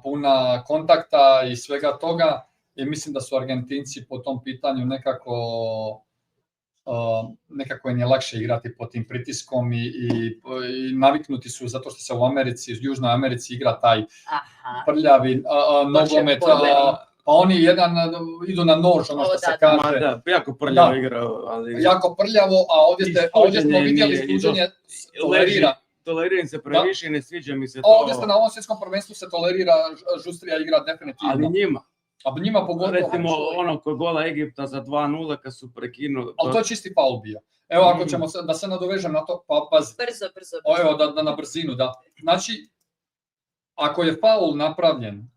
puna kontakta i svega toga i mislim da su Argentinci po tom pitanju nekako im je lakše igrati pod tim pritiskom i naviknuti su zato što se u Americi, u Južnoj Americi igra taj prljavi nogomet, pa oni idu na nož, ono što se kaže. Da, jako prljavo igra. Jako prljavo, a ovdje smo vidjeli suđenje tolerira. Toleriram se previše i ne sviđa mi se to. Ovdje se na ovom svjetskom prvenstvu se tolerira žustrija igra definitivno. Ali njima pogotovo. Recimo kod gola Egipta za 2-0 kad su prekinuli. Ali to je čisti faul bio. Evo ako ćemo da se nadovežem na to, pa pazi. Brzo. Evo da na brzinu, da. Znači, ako je faul napravljen,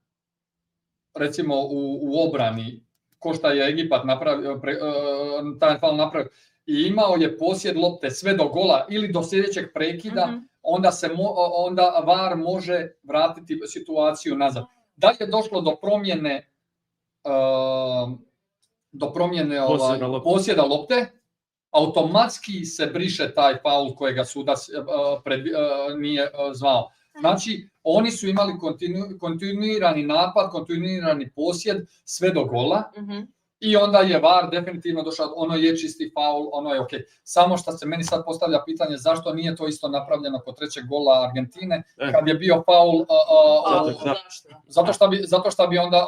recimo u obrani, ko šta je Egipat napravio, taj faul napravio, i imao je posjed lopte sve do gola ili do sljedećeg prekida, onda VAR može vratiti situaciju nazad. Da je došlo do promjene posjeda lopte, automatski se briše taj faul kojega sudac nije zvao. Znači, oni su imali kontinuirani napad, kontinuirani posjed sve do gola i onda je VAR definitivno došao, ono je čisti faul, ono je ok. Samo što se meni sad postavlja pitanje zašto nije to isto napravljeno kod trećeg gola Argentine, kad je bio faul, zato što bi onda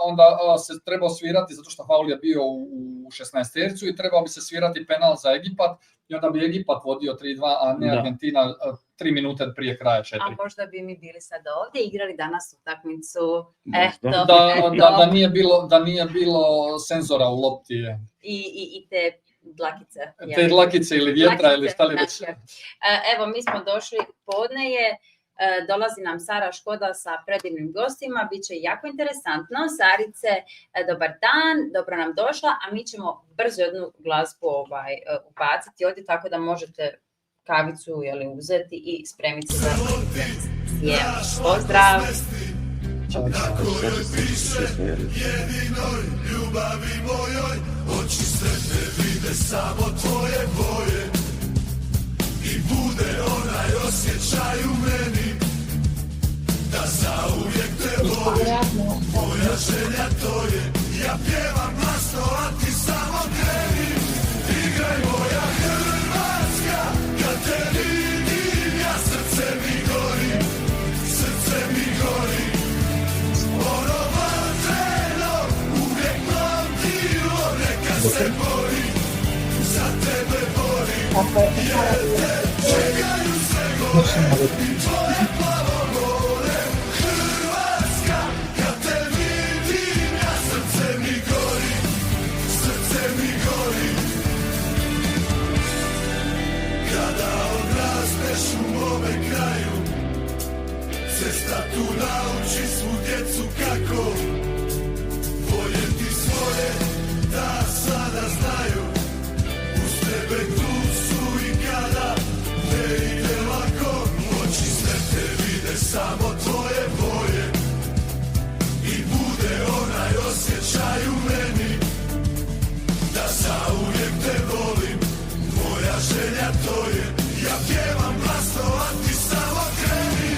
se trebao svirati, zato što faul je bio u 16-tercu i trebao bi se svirati penal za Egipat i onda bi Egipat vodio 3-2, a ne Argentina 3 minute prije kraja 4. A možda bi mi bili sad ovdje igrali danas utakmicu. Da nije bilo senzora u lopti. I te dlakice. Te dlakice ili vjetra ili šta li već. Evo, mi smo došli, podne je, Dolazi nam Saru Škoda sa predivnim gostima, bit će jako interesantno. Sarice, dobar dan, dobro nam došla, a mi ćemo brzo jednu glazbu ubaciti ovdje, tako da možete kavicu uzeti i spremiti za sjem. Pozdrav! Jedinoj ljubavi mojoj, oči sretne vide samo tvoje boje i bude onaj osjećaj u meni da zauvijek te volim. Moja želja to je, ja pjevam glasno, a ti samo kreni. Igraj moja Hrvatska, kad te vidim, ja srce mi gori, srce mi gori. Ono vatreno, uvijek pamtilo, neka se bori, za tebe bori, jer te čekaju sve gore i tvoje plavo more. Hrvatska, kad te vidim, ja srce mi gori, srce mi gori. Kada odrasteš u mome kraju, cesta tu nauči svu djecu kako voljeti svoje, da sada znaju. Uz tebe tu su i kada ne ide lako, oči sretne vide samo tvoje boje i bude onaj osjećaj u meni da zauvijek te volim. Moja želja to je, ja pjevam glasno, a ti samo kreni.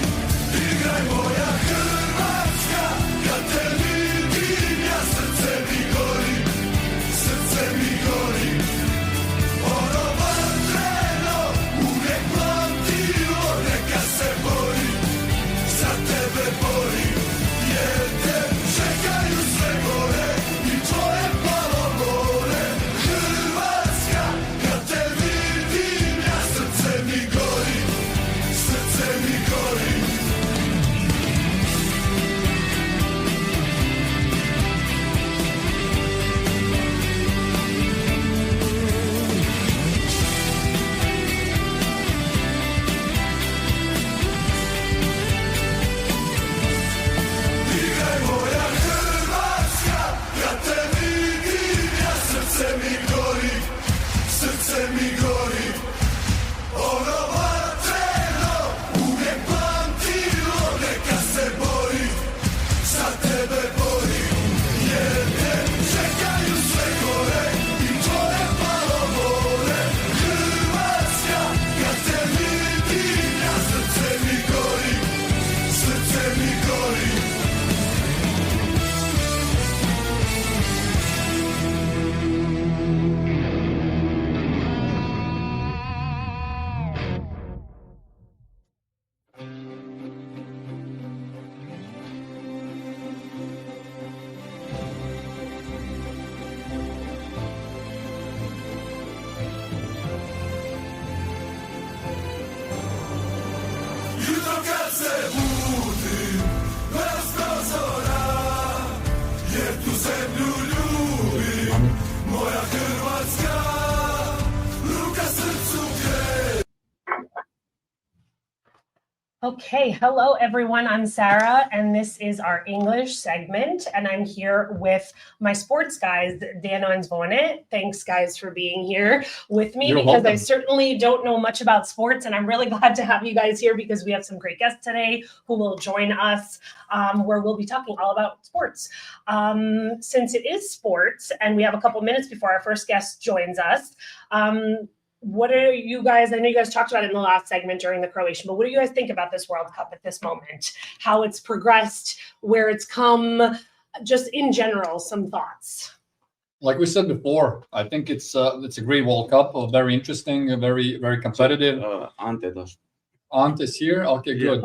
Igraj moja Hrvatska, kad te vidim, ja srce mi gori, srce mi gori. Ono vatreno, uvijek pamtilo, neka se bori, za tebe bori, jer te čekaju sve gore i tvoje plavo more. Hrvatska, kad te vidim, ja srce mi gori, srce mi gori. Igraj moja Hrvatska, kad te vidim, ja srce mi gori, srce mi gori. Ono vatreno, uvijek pamtilo, neka se bori, za tebe bori, jer te čekaju sve gore i tvoje plavo more. Hrvatska, kad te vidim, ja srce mi gori, srce mi gori. Jutro kad se budim, bez prozora, jer tu zemlju ljubim, moja Hrvatska, ruka srcu kreće. Okay, hello everyone, I'm Sarah and this is our English segment and I'm here with my sports guys, Dano and Zvone. Thanks guys for being here with me. You're because welcome. I certainly don't know much about sports and I'm really glad to have you guys here because we have some great guests today who will join us where we'll be talking all about sports. Since it is sports and we have a couple minutes before our first guest joins us, what are you guys, I know you guys talked about it in the last segment during the Croatian, but what do you guys think about this World Cup at this moment? How it's progressed, where it's come, just in general, some thoughts. Like we said before, I think it's a great World Cup, very interesting, very competitive. Ante's here. Okay, good.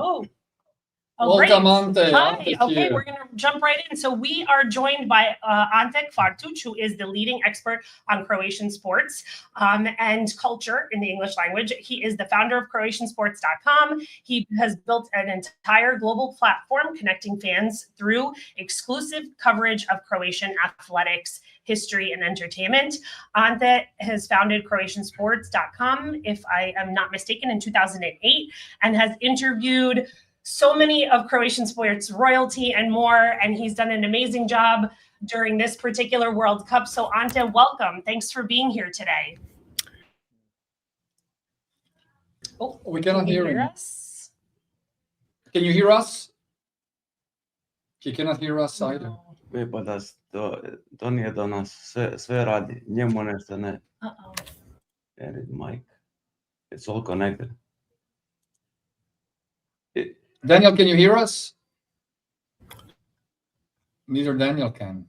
Welcome, great. Ante. Hi. Ante's Okay, here. we're going to jump right in. So we are joined by Ante Kvartuč, who is the leading expert on Croatian sports and culture in the English language. He is the founder of CroatianSports.com. He has built an entire global platform connecting fans through exclusive coverage of Croatian athletics, history, and entertainment. Ante has founded CroatianSports.com, if I am not mistaken, in 2008, and has interviewed so many of Croatian sports royalty and more, and he's done an amazing job during this particular World Cup. So Ante, welcome. Thanks for being here today. Oh, we cannot hear him. Us? Can you hear us? He cannot hear us either. To nije do nas, sve radi, njemu nešto ne. Mic. It's all connected. Daniel, can you hear us? Neither Daniel can.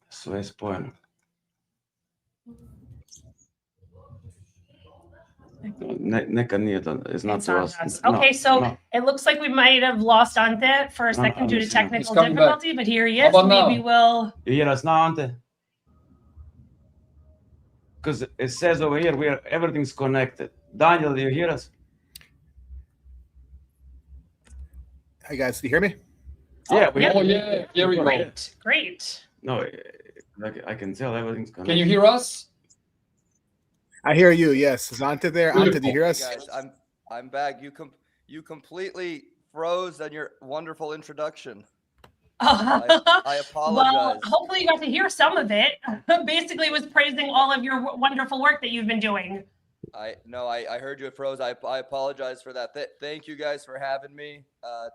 Sve je spojeno. Neka nije to, it's not to us. Okay, so it looks like we might have lost Ante for a second due to technical difficulty, but here he is. Maybe we'll... You hear us now, Ante? Because it says over here, everything's connected. Daniel, do you hear us? Hi guys, do you hear me? Yeah, here we go. Great. No, I can tell everything's connected. Can you hear us? I hear you. Yes, is Ante there? Ante, do you hear us? Hey guys, I'm back. You completely froze on your wonderful introduction. I apologize. Well, hopefully you got to hear some of it. Basically, it was praising all of your wonderful work that you've been doing. I heard you it froze. I apologize for that. Thank you guys for having me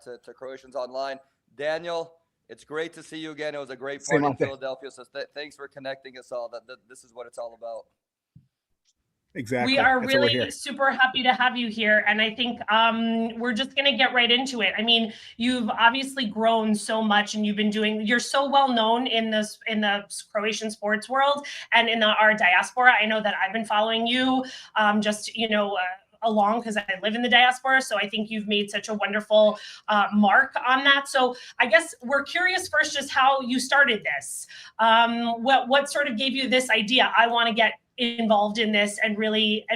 to Croatians Online. Daniel, it's great to see you again. It was a great party in Philadelphia. So thanks for connecting us all. This is what it's all about. Exactly. We are really super happy to have you here. And I think we're just going to get right into it. I mean, you've obviously grown so much and you're so well known in the Croatian sports world and in our diaspora. I know that I've been following you along because I live in the diaspora. So I think you've made such a wonderful mark on that. So I guess we're curious first just how you started this. What sort of gave you this idea? I want to get involved in this and really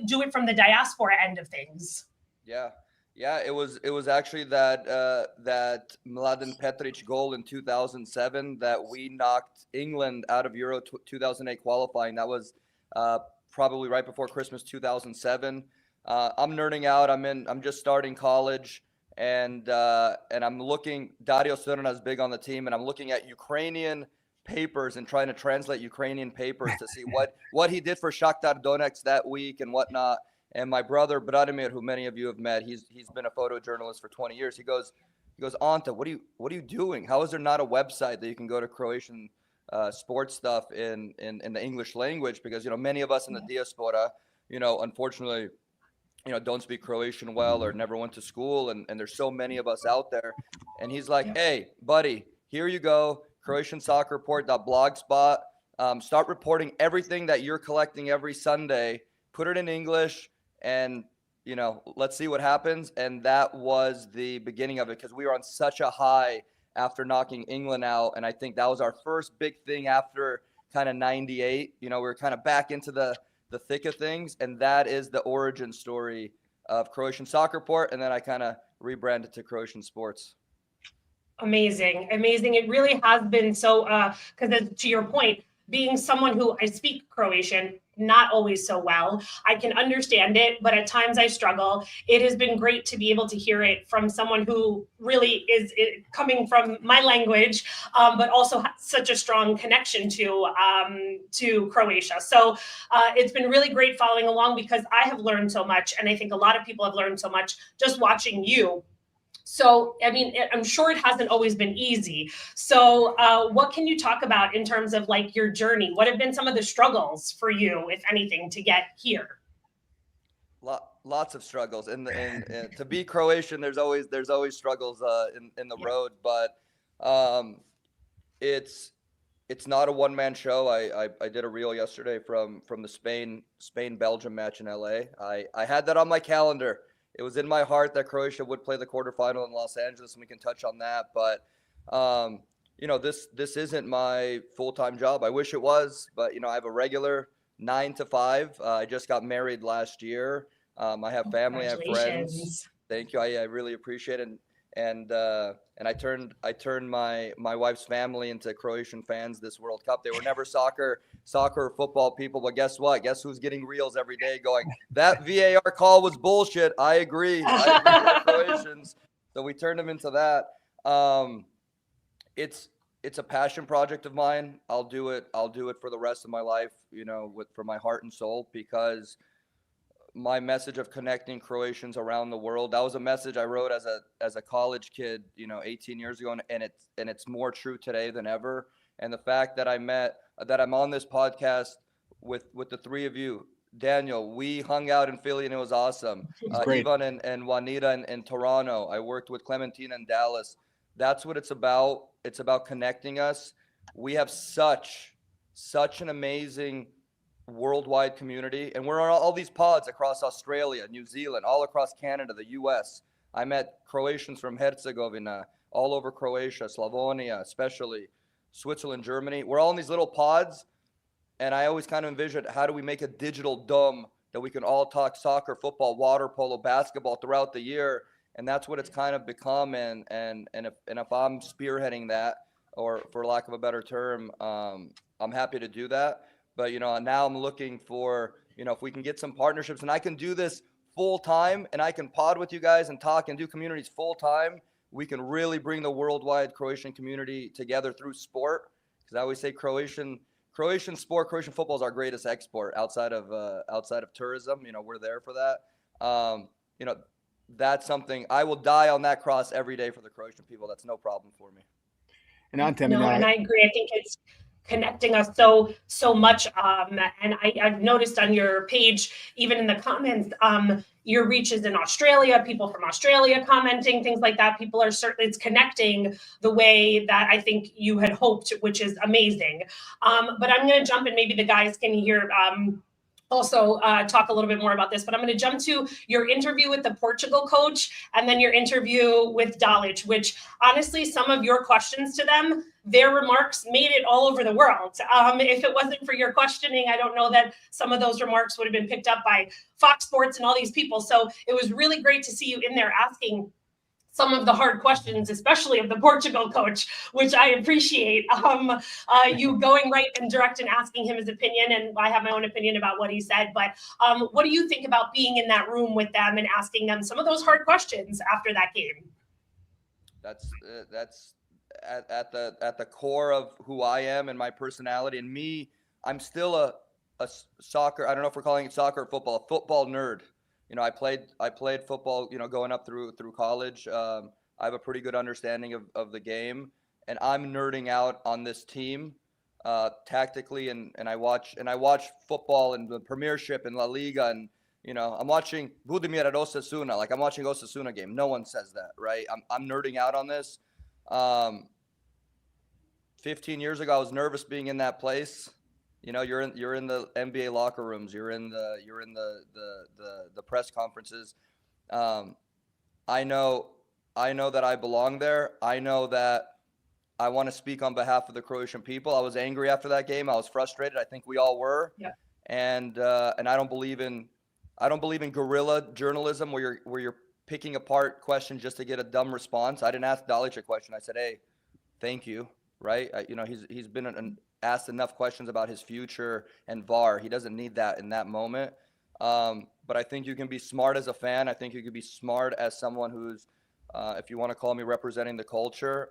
do it from the diaspora end of things. Yeah, it was actually that Mladen Petric goal in 2007 that we knocked England out of Euro 2008 qualifying. That was probably right before Christmas 2007. I'm nerding out. I'm just starting college, and I'm looking. Dario Srna is big on the team, and I'm looking at Ukrainian papers and trying to translate Ukrainian papers to see what he did for Shakhtar Donetsk that week and whatnot. And my brother Branimir, who many of you have met, he's been a photojournalist for 20 years. He goes, Ante, what are you doing? How is there not a website that you can go to Croatian sports stuff in the English language? Because many of us in the diaspora, unfortunately, don't speak Croatian well or never went to school, and there's so many of us out there. And he's like, hey, buddy, here you go. CroatianSoccerReport.blogspot. Start reporting everything that you're collecting every Sunday. Put it in English, and let's see what happens. And that was the beginning of it because we were on such a high after knocking England out, and I think that was our first big thing after kind of '98. We were kind of back into the thick of things, and that is the origin story of Croatian Soccer Report. And then I kind of rebranded to Croatian Sports. Amazing. It really has been so, because to your point, being someone who I speak Croatian, not always so well, I can understand it, but at times I struggle. It has been great to be able to hear it from someone who really is coming from my language, but also has such a strong connection to Croatia. So it's been really great following along because I have learned so much, and I think a lot of people have learned so much just watching you. So, I mean, I'm sure it hasn't always been easy. So what can you talk about in terms of like your journey? What have been some of the struggles for you, if anything, to get here? Lots of struggles. And to be Croatian, there's always struggles in the road. But it's not a one-man show. I did a reel yesterday from the Spain-Belgium match in LA. I had that on my calendar. It was in my heart that Croatia would play the quarterfinal in Los Angeles, and we can touch on that. But, this isn't my full-time job. I wish it was, but, I have a regular 9 to 5. I just got married last year. I have family, I have friends. Thank you. I really appreciate it. And I turned my wife's family into Croatian fans this World Cup. They were never soccer or football people, but guess what? Guess who's getting reels every day going, that VAR call was bullshit. I agree. We're Croatians. So we turned them into that. It's a passion project of mine. I'll do it for the rest of my life, you know, for my heart and soul, because my message of connecting Croatians around the world, that was a message I wrote as a college kid, you know, 18 years ago, and it's more true today than ever. And the fact that I'm on this podcast with the three of you. Daniel, we hung out in Philly and it was awesome. Ivan and Juanita in Toronto. I worked with Clementina in Dallas. That's what it's about. It's about connecting us. We have such an amazing worldwide community, and we're on all these pods across Australia, New Zealand, all across Canada, the US. I met Croatians from Herzegovina, all over Croatia, Slavonia, especially Switzerland, Germany. We're all in these little pods, and I always kind of envisioned, how do we make a digital dome that we can all talk soccer, football, water polo, basketball throughout the year? And that's what it's kind of become. And if I'm spearheading that, or for lack of a better term, I'm happy to do that. But, you know, now I'm looking for, you know, if we can get some partnerships and I can do this full time and I can pod with you guys and talk and do communities full time, we can really bring the worldwide Croatian community together through sport. Because I always say Croatian sport, Croatian football is our greatest export outside of tourism. You know, we're there for that. You know, that's something I will die on that cross every day for the Croatian people. That's no problem for me. And Ante, and I agree. I think it's connecting us so much. And I've noticed on your page, even in the comments, your reach is in Australia, people from Australia commenting, things like that. People are certainly, it's connecting the way that I think you had hoped, which is amazing. But I'm going to jump in, maybe the guys can hear also talk a little bit more about this, but I'm going to jump to your interview with the Portugal coach and then your interview with Dalic, which honestly, some of your questions to them, their remarks made it all over the world. If it wasn't for your questioning, I don't know that some of those remarks would have been picked up by Fox Sports and all these people. So it was really great to see you in there asking some of the hard questions, especially of the Portugal coach, which I appreciate. You going right and direct and asking him his opinion, and I have my own opinion about what he said. But what do you think about being in that room with them and asking them some of those hard questions after that game? That's at the core of who I am and my personality. And me, I'm still a soccer. I don't know if we're calling it soccer or football. A football nerd. You know, I played football, you know, going up through college. I have a pretty good understanding of the game, and I'm nerding out on this team tactically, and I watch football and the Premiership and La Liga, and you know, I'm watching Budimir at Osasuna, like I'm watching Osasuna game. No one says that, right? I'm nerding out on this. 15 years ago, I was nervous being in that place. You know, you're in the NBA locker rooms. You're in the press conferences. I know that I belong there. I know that I want to speak on behalf of the Croatian people. I was angry after that game. I was frustrated. I think we all were. Yeah. And I don't believe in guerrilla journalism where you're picking apart questions just to get a dumb response. I didn't ask Dalic a question. I said, "Hey, thank you." Right? You know, he's been asked enough questions about his future and VAR. He doesn't need that in that moment. But I think you can be smart as a fan. I think you can be smart as someone who's, if you want to call me representing the culture.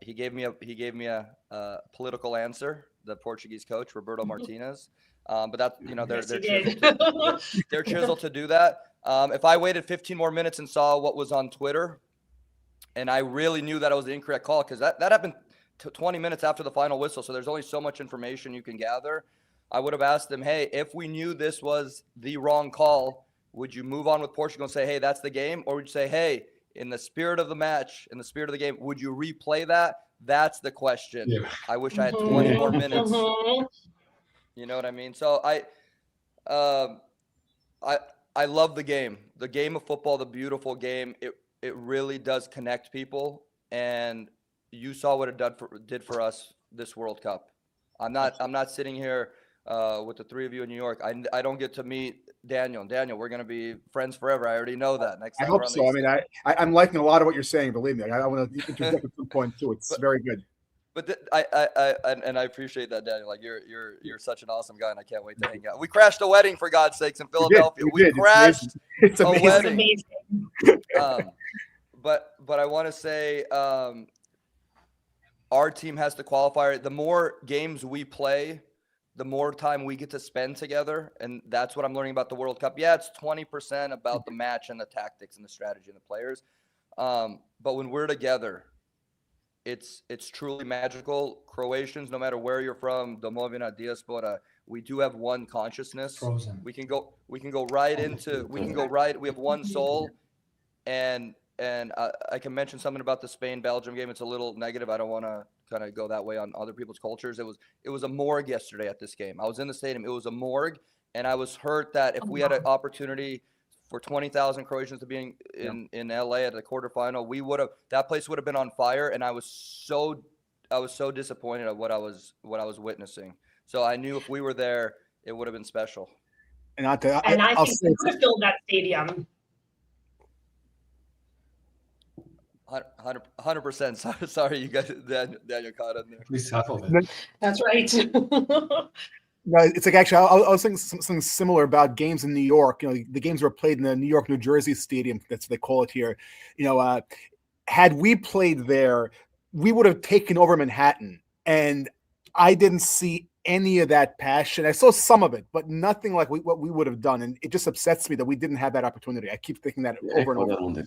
He gave me a political answer, the Portuguese coach, Roberto Martinez. But that, you know, they're chiseled to do that. If I waited 15 more minutes and saw what was on Twitter, and I really knew that it was the incorrect call, because that happened 20 minutes after the final whistle, so there's only so much information you can gather. I would have asked them, hey, if we knew this was the wrong call, would you move on with Portugal and say, hey, that's the game? Or would you say, hey, in the spirit of the match, in the spirit of the game, would you replay that? That's the question. Yeah. I wish I had 20 more minutes. You know what I mean? So I love the game of football, the beautiful game. It really does connect people, and you saw what it did for us this World Cup. I'm not sitting here with the three of you in New York. I don't get to meet Daniel. Daniel, we're going to be friends forever. I already know that. Next time I hope so. I mean, I'm liking a lot of what you're saying. Believe me. I want to interject at some point too. It's very good. But I appreciate that, Daniel. Like you're such an awesome guy, and I can't wait to hang out. We crashed a wedding, for God's sakes, in Philadelphia. We crashed a wedding. But I want to say our team has the qualifier. The more games we play, the more time we get to spend together, and that's what I'm learning about the World Cup. Yeah, it's 20% about the match and the tactics and the strategy and the players, but when we're together, it's truly magical. Croatians, no matter where you're from, domovina, diaspora, we do have one consciousness. Frozen. We can go right into. We have one soul, and I can mention something about the Spain-Belgium game. It's a little negative. I don't want to kind of go that way on other people's cultures. It was a morgue yesterday at this game. I was in the stadium. It was a morgue, and I was hurt that if we had an opportunity for 20,000 Croatians to be in LA at the quarterfinal, that place would have been on fire. And I was so disappointed at what I was witnessing. So I knew if we were there, it would have been special. And I think we could have filled that stadium. 100%. Sorry, you guys, Daniel caught on there. Please half of it. That's right. No, it's like actually, I was thinking something similar about games in New York. You know, the games were played in the New York, New Jersey stadium. That's what they call it here. You know, had we played there, we would have taken over Manhattan. And I didn't see any of that passion. I saw some of it, but nothing like what we would have done. And it just upsets me that we didn't have that opportunity. I keep thinking that over and over.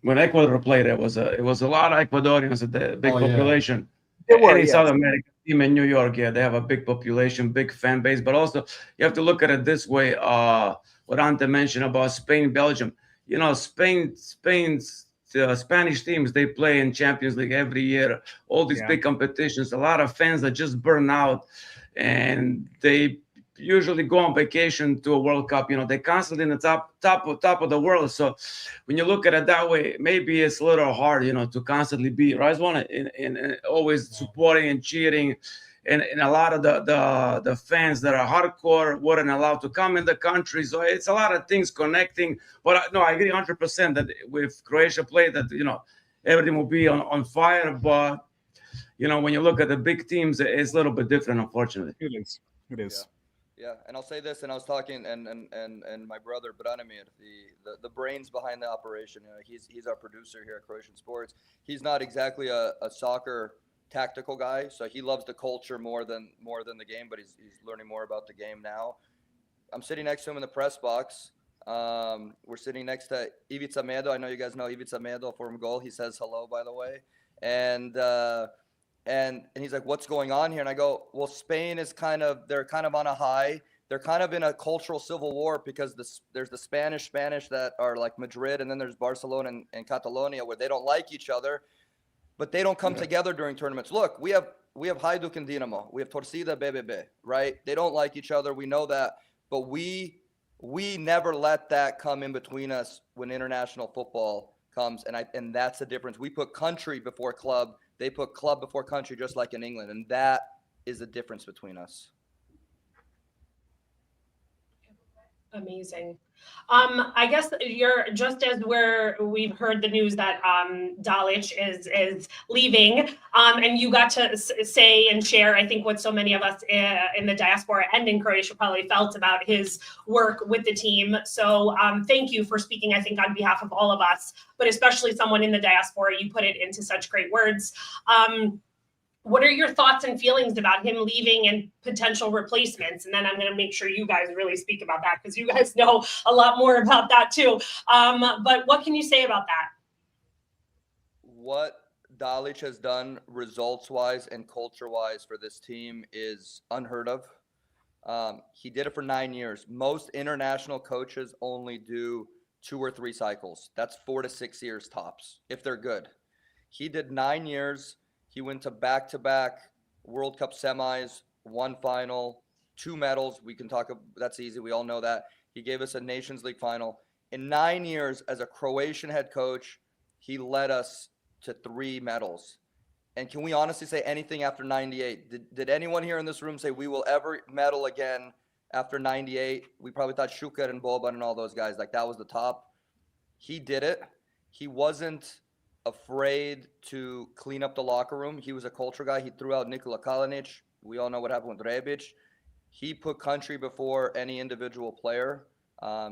When Ecuador played, it was a lot of Ecuadorians, the big population. Any South American team in New York, they have a big population, big fan base. But also, you have to look at it this way. What Ante mentioned about Spain, Belgium. You know, Spanish teams, they play in Champions League every year. All these big competitions. A lot of fans that just burn out, and they usually go on vacation to a World Cup. You know, they're constantly in the top of the world. So when you look at it that way, maybe it's a little hard, you know, to constantly be right one and always supporting and cheering. And a lot of the fans that are hardcore weren't allowed to come in the country. So it's a lot of things connecting. But no, I agree 100% that if Croatia played, that, you know, everything will be on fire. But, you know, when you look at the big teams, it's a little bit different, unfortunately. It is. Yeah, and I'll say this, and I was talking, and my brother Branimir, the brains behind the operation. You know, he's our producer here at Croatian Sports. He's not exactly a soccer tactical guy, so he loves the culture more than the game, but he's learning more about the game now. I'm sitting next to him in the press box. We're sitting next to Ivica Medo. I know you guys know Ivica Medo from goal. He says hello, by the way, and he's like, what's going on here? And I go, well, Spain is they're kind of on a high. They're kind of in a cultural civil war because there's the Spanish that are like Madrid, and then there's Barcelona and Catalonia where they don't like each other, but they don't come together during tournaments. Look, we have Hajduk and Dinamo. We have Torcida, BBB, right? They don't like each other. We know that, but we never let that come in between us when international football comes, and that's the difference. We put country before club. They put club before country, just like in England, and that is the difference between us. Amazing. I guess you're just as we've heard the news that Dalic is leaving, and you got to say and share, I think, what so many of us in the diaspora and in Croatia probably felt about his work with the team. So thank you for speaking, I think, on behalf of all of us, but especially someone in the diaspora. You put it into such great words. What are your thoughts and feelings about him leaving and potential replacements? And then I'm going to make sure you guys really speak about that because you guys know a lot more about that too. But what can you say about that? What Dalic has done results-wise and culture-wise for this team is unheard of. He did it for 9 years. Most international coaches only do 2 or 3 cycles. That's 4 to 6 years tops, if they're good. He did 9 years. He went to back-to-back World Cup semis, 1 final, 2 medals. We can talk about that's easy. We all know that. He gave us a Nations League final. In 9 years as a Croatian head coach, he led us to 3 medals. And can we honestly say anything after 98? Did anyone here in this room say we will ever medal again after 98? We probably thought Šuker and Boban and all those guys, like that was the top. He did it. He wasn't afraid to clean up the locker room. He was a culture guy. He threw out Nikola Kalinic. We all know what happened with Rebic. He put country before any individual player.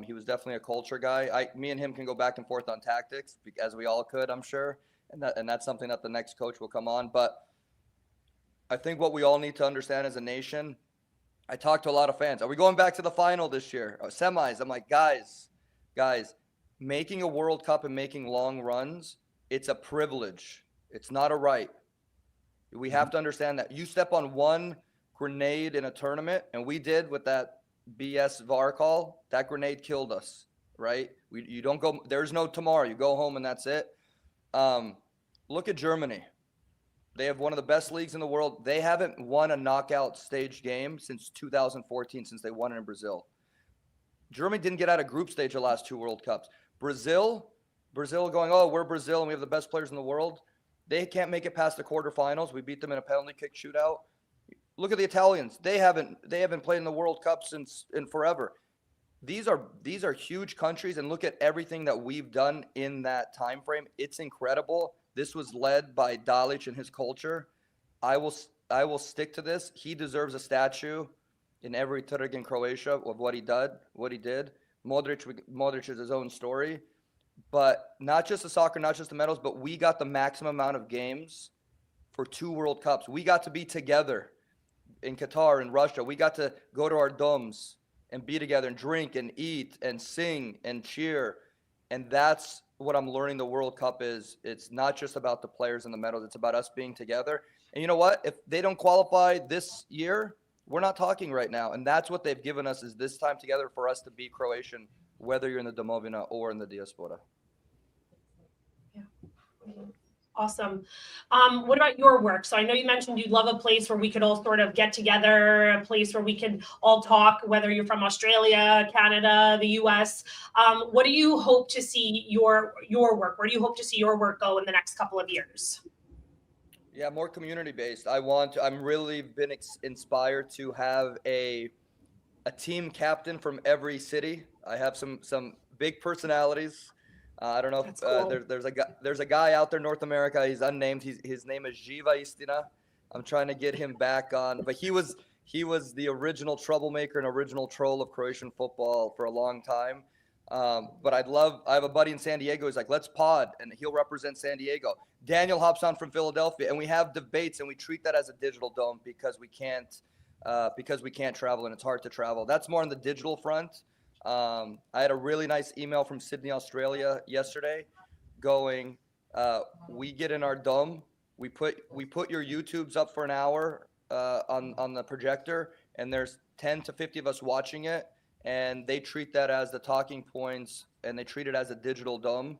He was definitely a culture guy. Me and him can go back and forth on tactics, as we all could, I'm sure. And that's something that the next coach will come on. But I think what we all need to understand as a nation, I talked to a lot of fans. Are we going back to the final this year? Or semis? I'm like, guys, making a World Cup and making long runs, it's a privilege. It's not a right. We have to understand that. You step on one grenade in a tournament, and we did with that BS VAR call, that grenade killed us, right? You don't go, there's no tomorrow. You go home and that's it. Look at Germany. They have one of the best leagues in the world. They haven't won a knockout stage game since 2014, since they won it in Brazil. Germany didn't get out of group stage the last 2 World Cups. Brazil going, oh, we're Brazil and we have the best players in the world. They can't make it past the quarterfinals. We beat them in a penalty kick shootout. Look at the Italians. They haven't played in the World Cup in forever. These are huge countries, and look at everything that we've done in that time frame. It's incredible. This was led by Dalic and his culture. I will stick to this. He deserves a statue in every trg in Croatia of what he did. Modric is his own story. But not just the soccer, not just the medals, but we got the maximum amount of games for 2 World Cups. We got to be together in Qatar and Russia. We got to go to our domes and be together and drink and eat and sing and cheer. And that's what I'm learning the World Cup is. It's not just about the players and the medals. It's about us being together. And you know what? If they don't qualify this year, we're not talking right now. And that's what they've given us, is this time together for us to be Croatian, whether you're in the Domovina or in the diaspora. Yeah. Awesome. What about your work? So I know you mentioned you'd love a place where we could all sort of get together, a place where we could all talk, whether you're from Australia, Canada, the US. What do you hope to see your work? Where do you hope to see your work go in the next couple of years? Yeah, more community-based. I'm really been inspired to have a team captain from every city. I have some big personalities. I don't know if cool. There's a guy out there in North America. He's unnamed. His name is Živa Istina. I'm trying to get him back on, but he was the original troublemaker and original troll of Croatian football for a long time. But I have a buddy in San Diego. He's like, let's pod, and he'll represent San Diego. Daniel hops on from Philadelphia, and we have debates, and we treat that as a digital dome because we can't travel, and it's hard to travel. That's more on the digital front. I had a really nice email from Sydney, Australia yesterday going, we get in our dome, we put your YouTubes up for an hour on the projector, and there's 10 to 50 of us watching it, and they treat that as the talking points, and they treat it as a digital dome.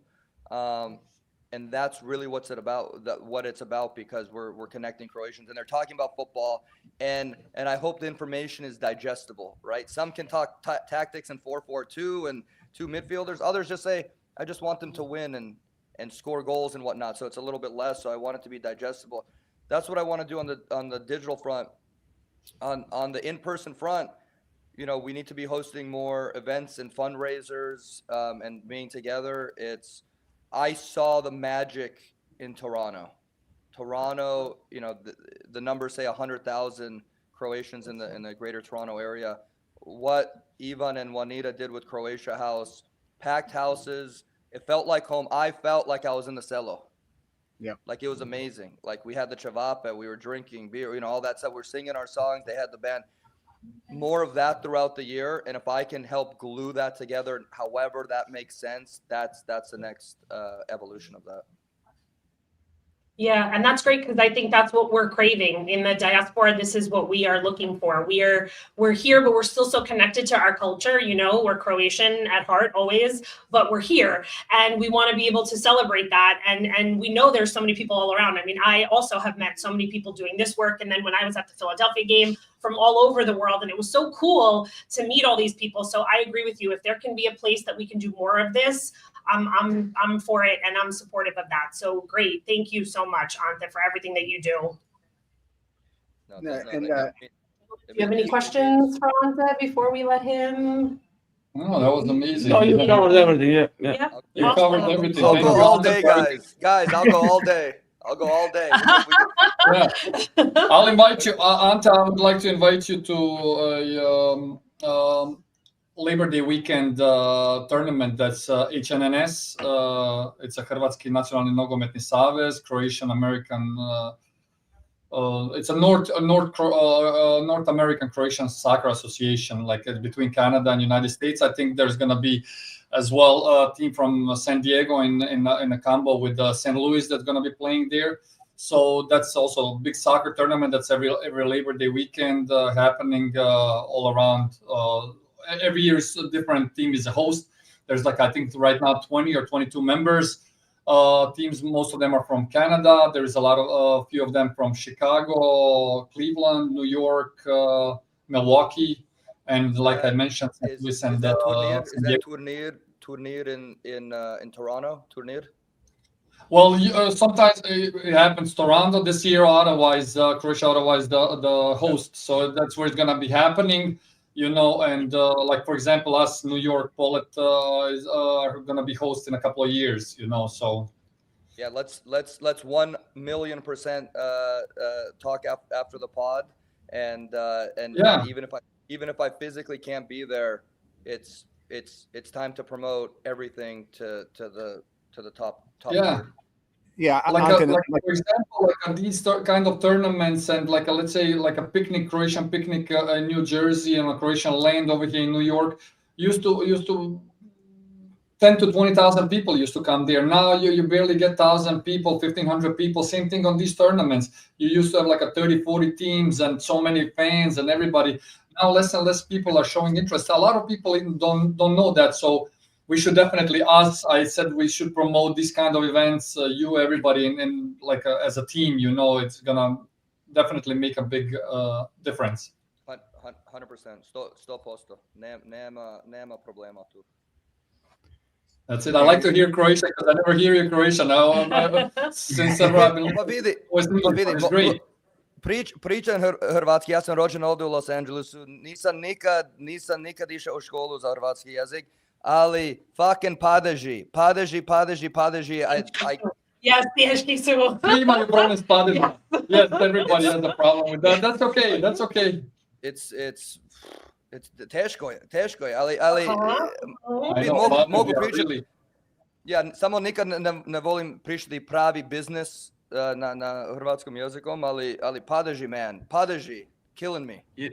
And that's really what it's about, because we're connecting Croatians, and they're talking about football, and I hope the information is digestible, right? Some can talk tactics and 4-4-2 and 2 midfielders. Others just say, I just want them to win and score goals and whatnot. So it's a little bit less. So I want it to be digestible. That's what I want to do on the digital front. On the in-person front, we need to be hosting more events and fundraisers and being together. I saw the magic in Toronto. The numbers say 100,000 Croatians in the greater Toronto area. What Ivan and Juanita did with Croatia House, packed houses, it felt like home. I felt like I was in the cello. Yeah. Like it was amazing. Like we had the Chavape, we were drinking beer, all that stuff. We're singing our songs. They had the band. More of that throughout the year, and if I can help glue that together, however that makes sense, that's the next evolution of that. Yeah, and that's great, because I think that's what we're craving in the diaspora. This is what we are looking for. We're here, but we're still so connected to our culture. We're Croatian at heart always, but we're here, and we want to be able to celebrate that. And we know there's so many people all around. I mean, I also have met so many people doing this work, and then when I was at the Philadelphia game, from all over the world, and it was so cool to meet all these people. So I agree with you. If there can be a place that we can do more of this, I'm for it, and I'm supportive of that. So great. Thank you so much, Ante, for everything that you do. Do you have any questions for Ante before we let him? Oh, that was amazing. No, you covered everything. Yeah. You covered everything. I'll Thank go you. all day, guys. Guys, I'll go all day. Yeah. I'll invite you, Ante. I would like to invite you to Labor Day weekend tournament. That's HNS. It's a Hrvatski nacionalni nogometni savez, Croatian American. It's a North American Croatian Soccer Association, like between Canada and United States. I think there's gonna be as well a team from San Diego in a combo with St. Louis that's gonna be playing there. So that's also a big soccer tournament that's every Labor Day weekend happening all around. Every year a different team is a host. There's like, I think right now 20 or 22 members. Teams, most of them are from Canada. There is a few of them from Chicago, Cleveland, New York, Milwaukee, and like I mentioned, St. Louis and tourneur in Toronto? Tourneur? Well, sometimes it happens Toronto this year, otherwise Croatia, otherwise the host. So that's where it's gonna be happening, you know. And like for example, us New York Polet are gonna be hosting a couple of years, you know. So yeah, let's 1,000,000% talk after the pod, and yeah. even if I physically can't be there, it's time to promote everything to the top. Yeah. Tier. Yeah, like for example, like these kind of tournaments, and like let's say like a picnic, Croatian picnic in New Jersey and a Croatian land over here in New York, used to 10 to 20,000 people used to come there. Now you barely get 1,000 people, 1,500 people. Same thing on these tournaments. You used to have like a 30, 40 teams and so many fans and everybody. Now less and less people are showing interest. A lot of people even don't know that. So we should definitely I said we should promote these kind of events, everybody, and like as a team, you know, it's gonna definitely make a big difference. 100%. 100%. Nema problema tu. That's it. I like to hear Croatian because I never hear you Croatian now. Since I've been it's great. Pričam hrvatski. Ja sam rođen ovdje u Los Angelesu. Nisam nikad išao u školu za hrvatski jezik. Ali fucking padeži. Yes, su. Imaju problem s padežom. Yes, everybody has a problem with that. That's okay. It's teško je, ali mogu pričati. Ja samo nikad ne volim pričati pravi biznis na hrvatskom jezikom, ali padeži, man. Padeži. Killing me. You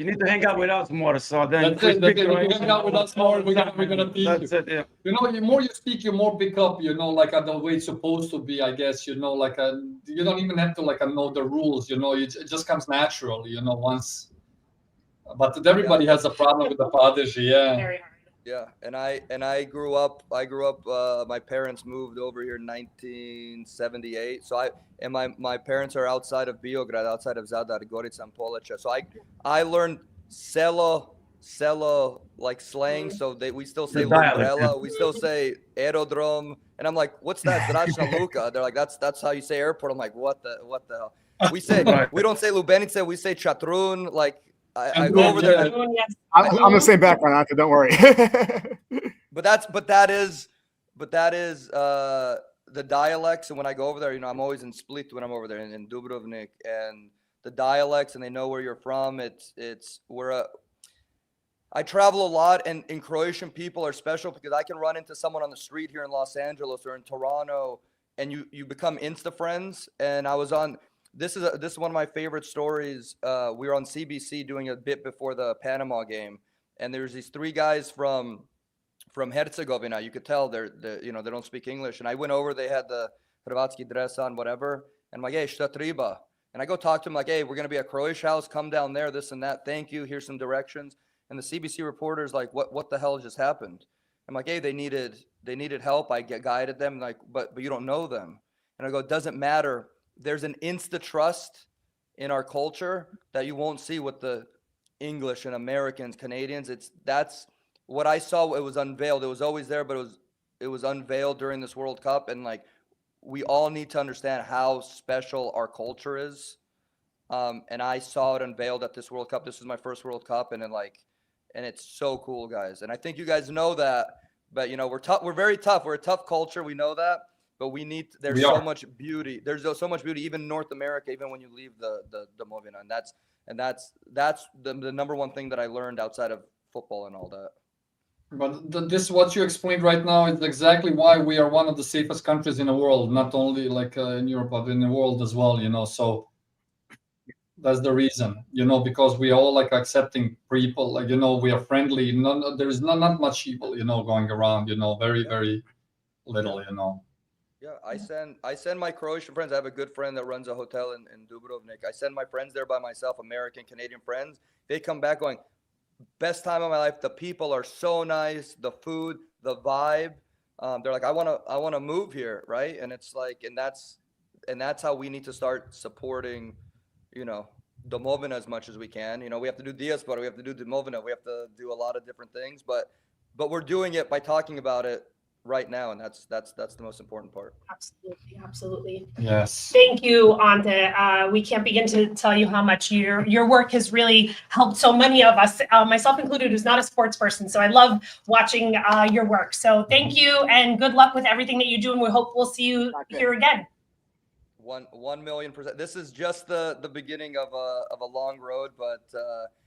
need to hang out with us more, so then that's it. If you hang out with us more, we're gonna teach you. That's it, yeah. You know, the more you speak, you more pick up, you know, like the way it's supposed to be, I guess, you know, like you don't even have to like know the rules, you know, it just comes naturally, you know, once. But everybody has a problem with the padeži, yeah. Very hard. Yeah, and I grew up. My parents moved over here in 1978. So my parents are outside of Beograd, outside of Zadar, Gorica and Poleća. So I learned selo like slang. So we still say umbrella, we still say aerodrome, and I'm like, what's that? Zračna luka? They're like, that's how you say airport. I'm like, what the hell? We don't say Lubenica, we say Chatrun. Like I go over there. I'm the same background, Ante, don't worry. But that is the dialects. And when I go over there, you know, I'm always in Split when I'm over there, in Dubrovnik, and the dialects, and they know where you're from. I travel a lot, and Croatian people are special because I can run into someone on the street here in Los Angeles or in Toronto, and you become insta friends. And I was on. This is one of my favorite stories. We were on CBC doing a bit before the Panama game, and there's these three guys from Herzegovina. You could tell they don't speak English. And I went over. They had the hrvatski dress on, whatever. And I'm like, hey, šta treba? And I go talk to them like, hey, we're gonna be at Croatia house. Come down there, this and that. Thank you. Here's some directions. And the CBC reporter's like, what the hell just happened? I'm like, hey, they needed help. I guided them. Like, but you don't know them. And I go, it doesn't matter. There's an insta trust in our culture that you won't see with the English and Americans, Canadians. That's what I saw. It was unveiled. It was always there, but it was unveiled during this World Cup. And like, we all need to understand how special our culture is. And I saw it unveiled at this World Cup. This was my first World Cup, and then like, and it's so cool, guys. And I think you guys know that, but you know, we're very tough. We're a tough culture. We know that, but there's so much beauty. There's so much beauty, even in North America, even when you leave the Domovina. And that's the number one thing that I learned outside of football and all that. But this, what you explained right now, is exactly why we are one of the safest countries in the world, not only like in Europe, but in the world as well, you know. So that's the reason, you know, because we are all like accepting people, like, you know, we are friendly. There is not much evil, you know, going around, you know, very, very little, you know. Yeah, I send my Croatian friends. I have a good friend that runs a hotel in Dubrovnik. I send my friends there by myself, American, Canadian friends. They come back going, best time of my life. The people are so nice. The food, the vibe. They're like, I want to move here, right? And it's like, and that's how we need to start supporting, you know, Domovina as much as we can. You know, we have to do diaspora, we have to do Domovina, we have to do a lot of different things, but we're doing it by talking about it right now, and that's the most important part. Absolutely. Yes. Thank you, Ante. We can't begin to tell you how much your work has really helped so many of us, myself included, who's not a sports person. So I love watching your work. So thank you, and good luck with everything that you do, and we hope we'll see you here again. 1,000,000%. This is just the beginning of a long road, but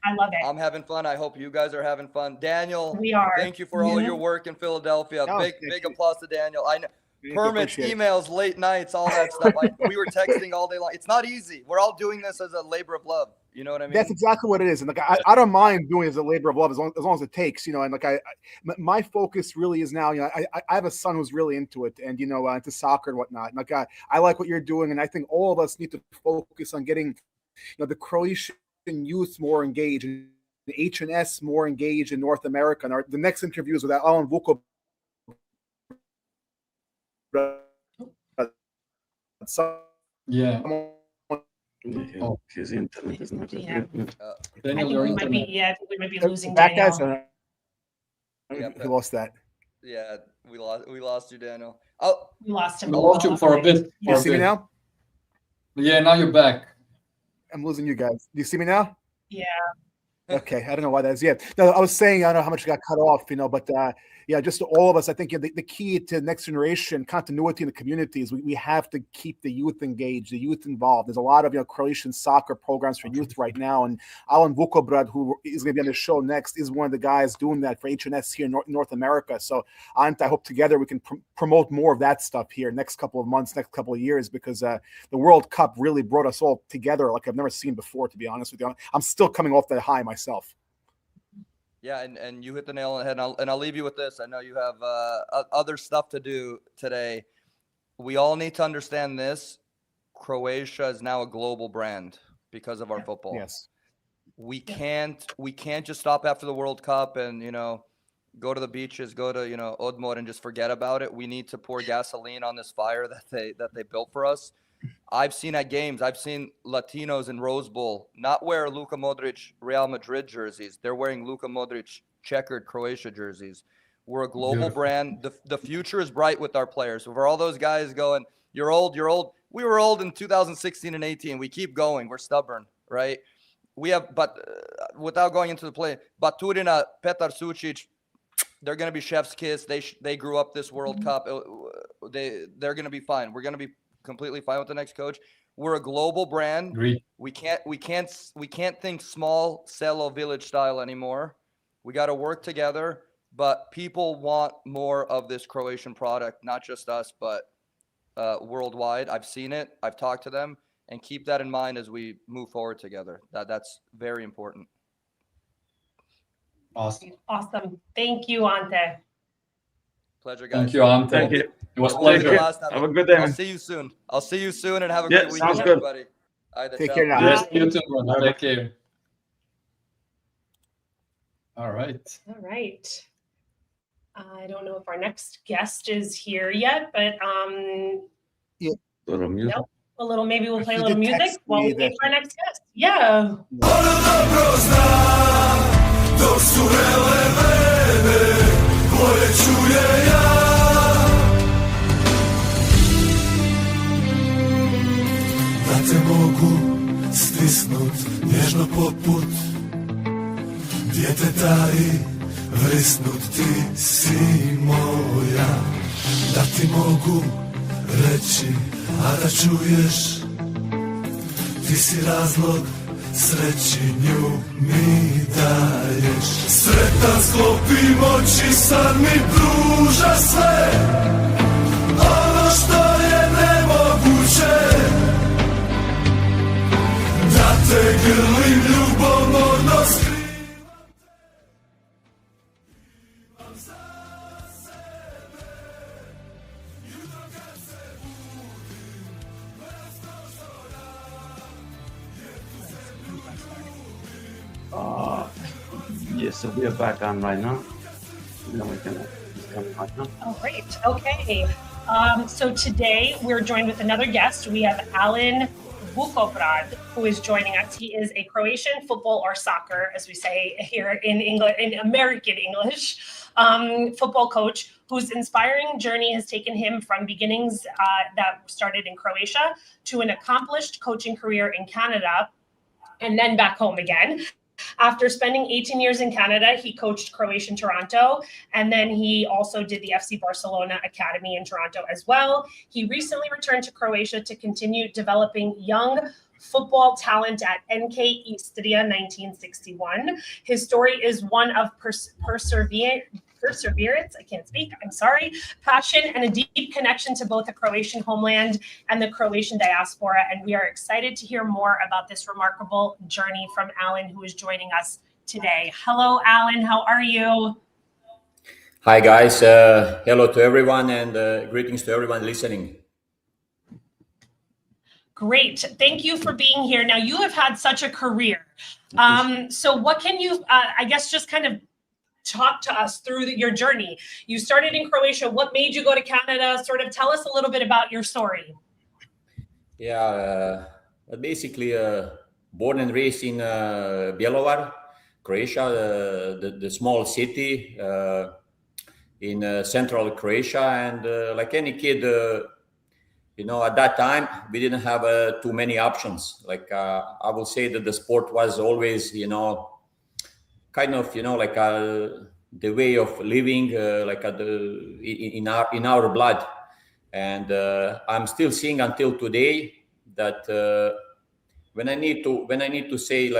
I love it. I'm having fun. I hope you guys are having fun. Daniel, we are. Thank you for all your work in Philadelphia. Big applause to Daniel. I know permits, emails, late nights, all that stuff. We were texting all day long. It's not easy. We're all doing this as a labor of love. You know what I mean? That's exactly what it is. And like, I don't mind doing it as a labor of love as long as it takes, you know. And like, my focus really is now, you know, I have a son who's really into it, and, you know, into soccer and whatnot. And like, I like what you're doing. And I think all of us need to focus on getting, you know, the Croatian youth more engaged, and the HNS more engaged in North America. And the next interview is with Alen Vukobrad. Yeah. Oh, his internet is not Daniel, we might be losing that Daniel. He lost that. Yeah, we lost you, Daniel. We lost him. We lost you for a bit. You see me now? Yeah, now you're back. I'm losing you guys. Do you see me now? Yeah. Okay, I don't know why that is. Yeah, no, I was saying, I don't know how much got cut off, you know, but yeah, just all of us, I think the key to next generation continuity in the communities, we have to keep the youth engaged, the youth involved. There's a lot of, you know, Croatian soccer programs for youth right now, and Alen Vukobrad, who is going to be on the show next, is one of the guys doing that for HNS here in North America. So, Ante, I hope together we can promote more of that stuff here next couple of months, next couple of years, because the World Cup really brought us all together like I've never seen before, to be honest with you. I'm still coming off that high myself. Yeah, and you hit the nail on the head, and I'll leave you with this. I know you have other stuff to do today. We all need to understand this. Croatia is now a global brand because of our football. Yes. We can't just stop after the World Cup and, you know, go to the beaches, go to, you know, Odmor and just forget about it. We need to pour gasoline on this fire that they built for us. I've seen at games, I've seen Latinos in Rose Bowl not wear Luka Modric Real Madrid jerseys. They're wearing Luka Modric checkered Croatia jerseys. We're a global brand. The future is bright with our players. So for all those guys going, you're old. We were old in 2016 and 18. We keep going. We're stubborn, right? We have, but without going into the play, Baturina, Petar Sučić, they're going to be chef's kiss. They grew up this World Cup. They're going to be fine. We're going to be completely fine with the next coach. We're a global brand. Agreed. We can't think small selo village style anymore. We got to work together, but people want more of this Croatian product, not just us, but worldwide. I've seen it. I've talked to them, and keep that in mind as we move forward together. That's very important. Awesome. Thank you, Ante. Pleasure, guys. Thank you, Ante. Thank you. It was a pleasure. Have a good day. I'll see you soon and have a great weekend, sounds good. everybody. Take care now. Yes, you too, brother. Take care. All right. I don't know if our next guest is here yet, but nope. Maybe we'll play a little music while we wait for our next guest. Yeah. Da te mogu stisnut nježno poput Djeteta i vrisnut ti si moja, da ti mogu reći, a da čuješ, ti si razlog sreći, nju mi daješ. Sretan sklopim oči, san mi pruža sve, ono što je nemoguće, da te grlim ljubomorno skrivam. Yes, so we are back on right now. Now we can come right now. Oh, great. Okay. So today we're joined with another guest. We have Alen Vukobrad, who is joining us. He is a Croatian football or soccer, as we say here in English, in American English, football coach whose inspiring journey has taken him from beginnings that started in Croatia to an accomplished coaching career in Canada and then back home again. After spending 18 years in Canada, he coached Croatian Toronto, and then he also did the FC Barcelona Academy in Toronto as well. He recently returned to Croatia to continue developing young football talent at NK Istria 1961. His story is one of perseverance, I can't speak, I'm sorry, passion, and a deep connection to both the Croatian homeland and the Croatian diaspora. And we are excited to hear more about this remarkable journey from Alen, who is joining us today. Hello, Alen, how are you? Hi, guys. Hello to everyone, and greetings to everyone listening. Great. Thank you for being here. Now, you have had such a career. So what can you, I guess, just kind of talk to us through your journey? You started in Croatia. What made you go to Canada? Sort of tell us a little bit about your story. Yeah, basically born and raised in Bjelovar, Croatia, the small city in central Croatia. And like any kid, at that time, we didn't have too many options. Like I will say that the sport was always, kind of, the way of living, in our blood. And I'm still seeing until today that when I need to say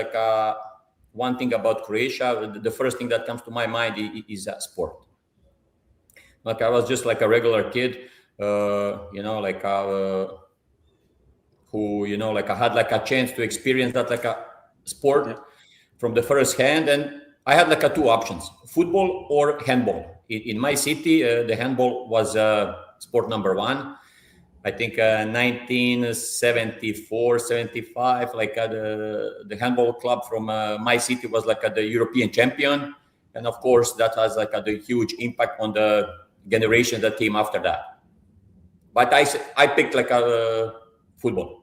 one thing about Croatia, the first thing that comes to my mind is sport. Like I was just like a regular kid, who, I had like a chance to experience that like a sport from the first hand. And I had like two options, football or handball. In my city, the handball was sport number one. I think 1974, 75, the handball club from my city was like the European champion. And of course, that has like the huge impact on the generation that came after that. But I picked like a football.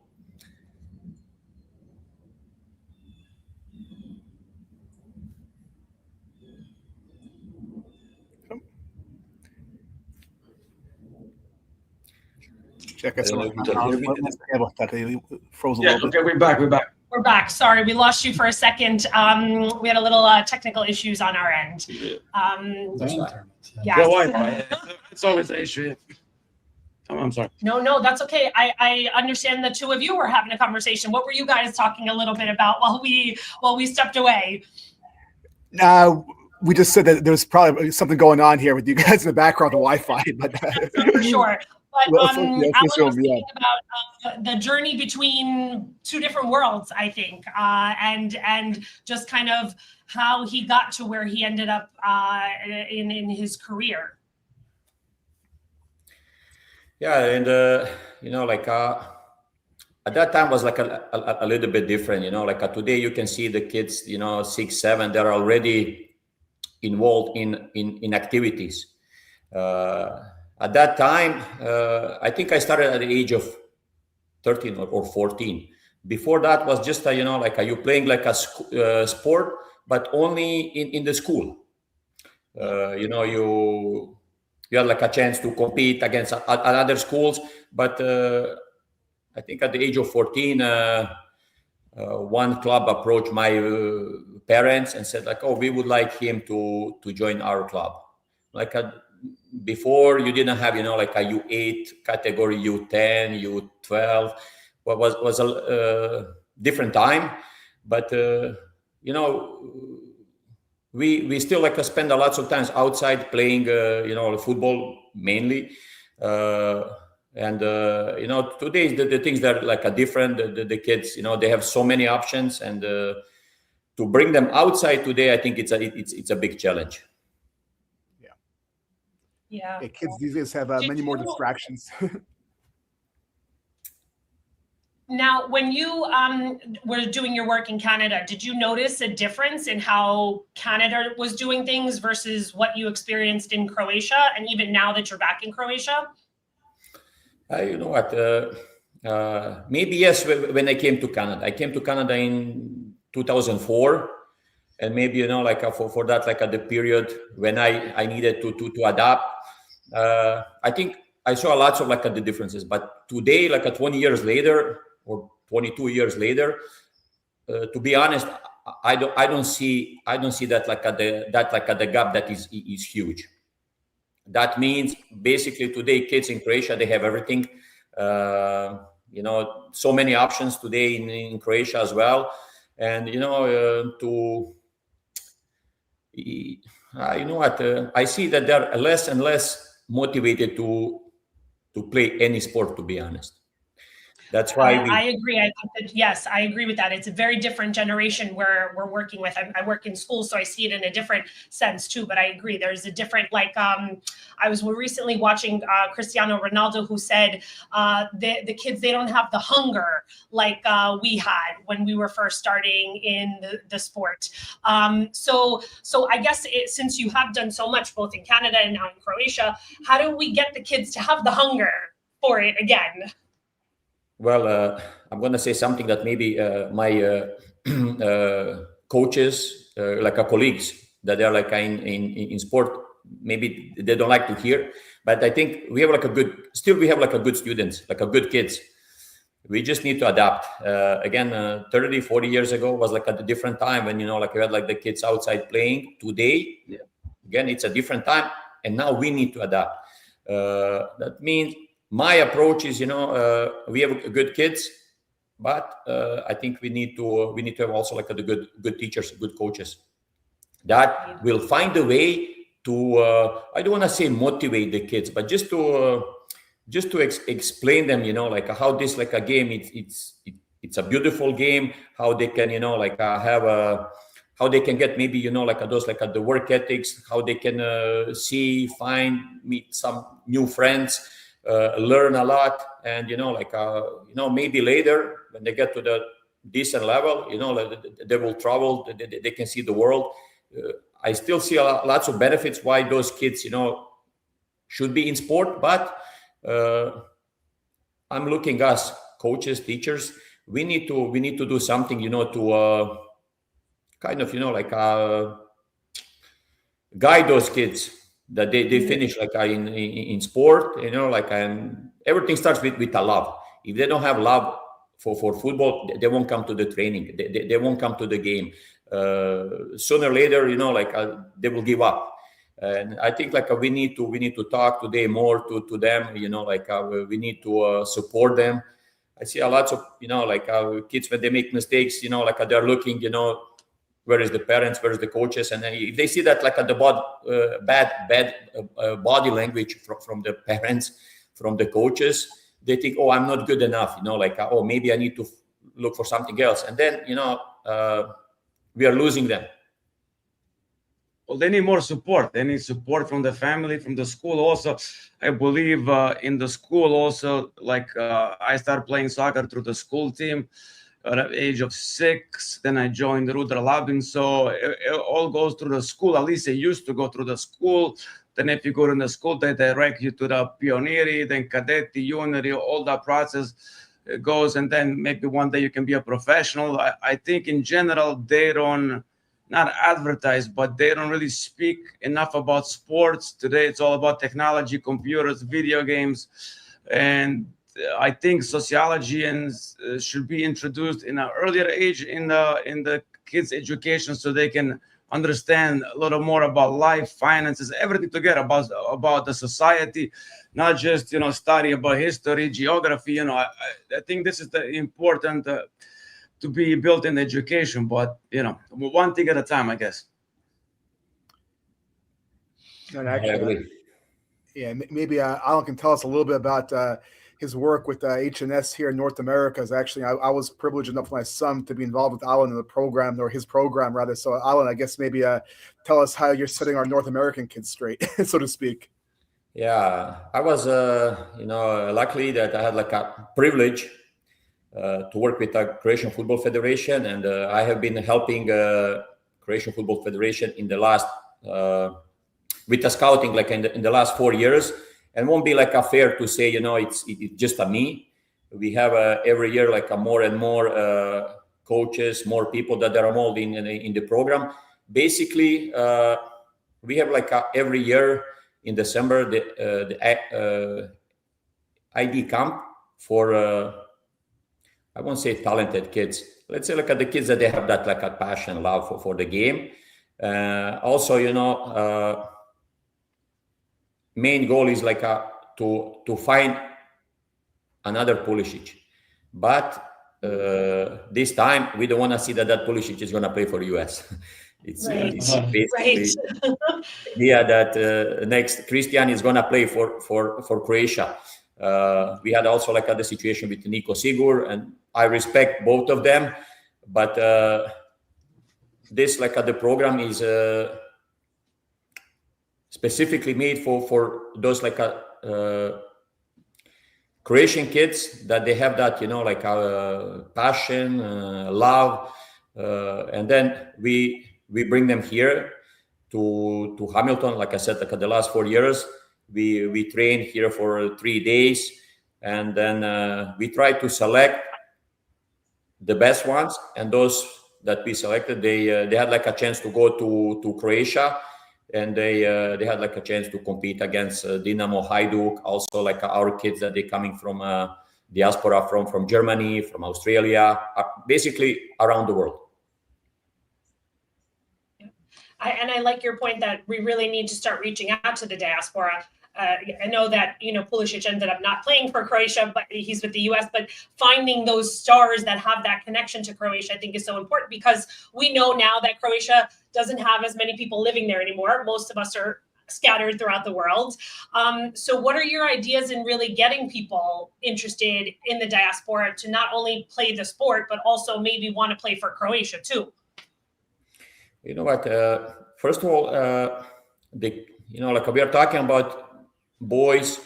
Check us out. Froze a little bit. Okay, we're back. We're back. Sorry, we lost you for a second. We had a little technical issues on our end. Yeah, it's always an issue. I'm sorry. No, that's okay. I understand the two of you were having a conversation. What were you guys talking a little bit about while we stepped away? We just said that there's probably something going on here with you guys in the background, the Wi-Fi. But for sure. But Alan was thinking about the journey between two different worlds, I think, and just kind of how he got to where he ended up in his career. Yeah, and at that time was like a little bit different, today you can see the kids, 6, 7, they're already involved in activities. At that time, I think I started at the age of 13 or 14. Before that was just, you playing like a sport, but only in the school. You had like a chance to compete against other schools. But I think at the age of 14, one club approached my parents and said like, oh, we would like him to join our club. Like before, you didn't have, like a U8 category, U10, U12. Was a different time, but we still like to spend a lot of times outside playing, football mainly. And today the things that are like a different. The kids, they have so many options, and to bring them outside today, I think it's a big challenge. Yeah. Kids these days have many more distractions. Now, when you were doing your work in Canada, did you notice a difference in how Canada was doing things versus what you experienced in Croatia, and even now that you're back in Croatia? You know what? Maybe yes. When I came to Canada, in 2004, and maybe for that the period when I needed to adapt. I think I saw lots of the differences. But today, 20 years later or 22 years later, to be honest, I don't see that the gap that is huge. That means basically today kids in Croatia, they have everything. So many options today in Croatia as well. And I see that they're less and less motivated to play any sport, to be honest. That's why I agree. I think that, yes, I agree with that. It's a very different generation where we're working with. I work in school, so I see it in a different sense too. But I agree. There's a different, I was recently watching Cristiano Ronaldo, who said the kids, they don't have the hunger like we had when we were first starting in the sport. So I guess since you have done so much both in Canada and now in Croatia, how do we get the kids to have the hunger for it again? Well, I'm going to say something that maybe my coaches, colleagues that are in sport, maybe they don't like to hear. But I think we have a good students, a good kids. We just need to adapt. Again, 30, 40 years ago was at a different time when, we had the kids outside playing. Today, again, it's a different time. And now we need to adapt. That means my approach is, we have good kids, but I think we need to have also the good teachers, good coaches that will find a way to I don't want to say motivate the kids, but just to explain them, how this a game. It's a beautiful game. How they can have how they can get maybe those the work ethics. How they can meet some new friends. Learn a lot, and maybe later when they get to the decent level, they will travel, they can see the world. I still see lots of benefits why those kids should be in sport, but I'm looking us coaches, teachers, we need to do something to kind of guide those kids that they finish in sport, and everything starts with a love. If they don't have love for football, they won't come to the training. They won't come to the game. Sooner or later, they will give up. And I think we need to talk today more to them. We need to support them. I see a lot of kids when they make mistakes. They're looking. Where is the parents? Where is the coaches? And if they see that the bad body language from the parents, from the coaches, they think, oh, I'm not good enough. Oh, maybe I need to look for something else. And then we are losing them. Well, they need more support. They need support from the family, from the school. Also, I believe in the school also, I started playing soccer through the school team at the age of 6. Then I joined Rudra Labin. So it all goes through the school. At least it used to go through the school. Then if you go to the school, they direct you to the pionieri, then cadetti, juniori, all that process goes. And then maybe one day you can be a professional. I think in general, they don't, not advertise, but they don't really speak enough about sports. Today, it's all about technology, computers, video games. And I think sociology and should be introduced in an earlier age in the kids' education, so they can understand a little more about life, finances, everything together about the society, not just study about history, geography. I think this is the important to be built in education, but one thing at a time, I guess. And actually, yeah, maybe Alan can tell us a little bit about his work with HNS here in North America. As actually, I was privileged enough for my son to be involved with Alan in the program, or his program rather. So Alan, I guess maybe tell us how you're setting our North American kids straight, so to speak. Yeah, I was, luckily that I had like a privilege to work with the Croatian Football Federation, and I have been helping Croatian Football Federation in the last with the scouting, like in the last 4 years. And won't be like fair to say, it's just a me. We have every year like more and more coaches, more people that are involved in the program. Basically, we have like every year in December the ID camp for I won't say talented kids. Let's say like the kids that they have that like a passion, love for the game. Also, main goal is like to find another Pulisic, but this time we don't want to see that Pulisic is going to play for US. It's basically idea that next Christian is going to play for Croatia. We had also like the situation with Niko Sigur, and I respect both of them, but this like the program is specifically made for those like Croatian kids that they have that like passion, love, and then we bring them here to Hamilton. Like I said, like the last 4 years, we train here for 3 days, and then we try to select the best ones, and those that we selected, they had like a chance to go to Croatia, and they had like a chance to compete against Dinamo, Hajduk, also like our kids that they coming from diaspora from Germany, from Australia, basically around the world. I like your point that we really need to start reaching out to the diaspora. I know that, Pulisic ended up not playing for Croatia, but he's with the US, but finding those stars that have that connection to Croatia, I think is so important, because we know now that Croatia doesn't have as many people living there anymore. Most of us are scattered throughout the world. So what are your ideas in really getting people interested in the diaspora to not only play the sport, but also maybe want to play for Croatia too? You know what? First of all, like we are talking about boys.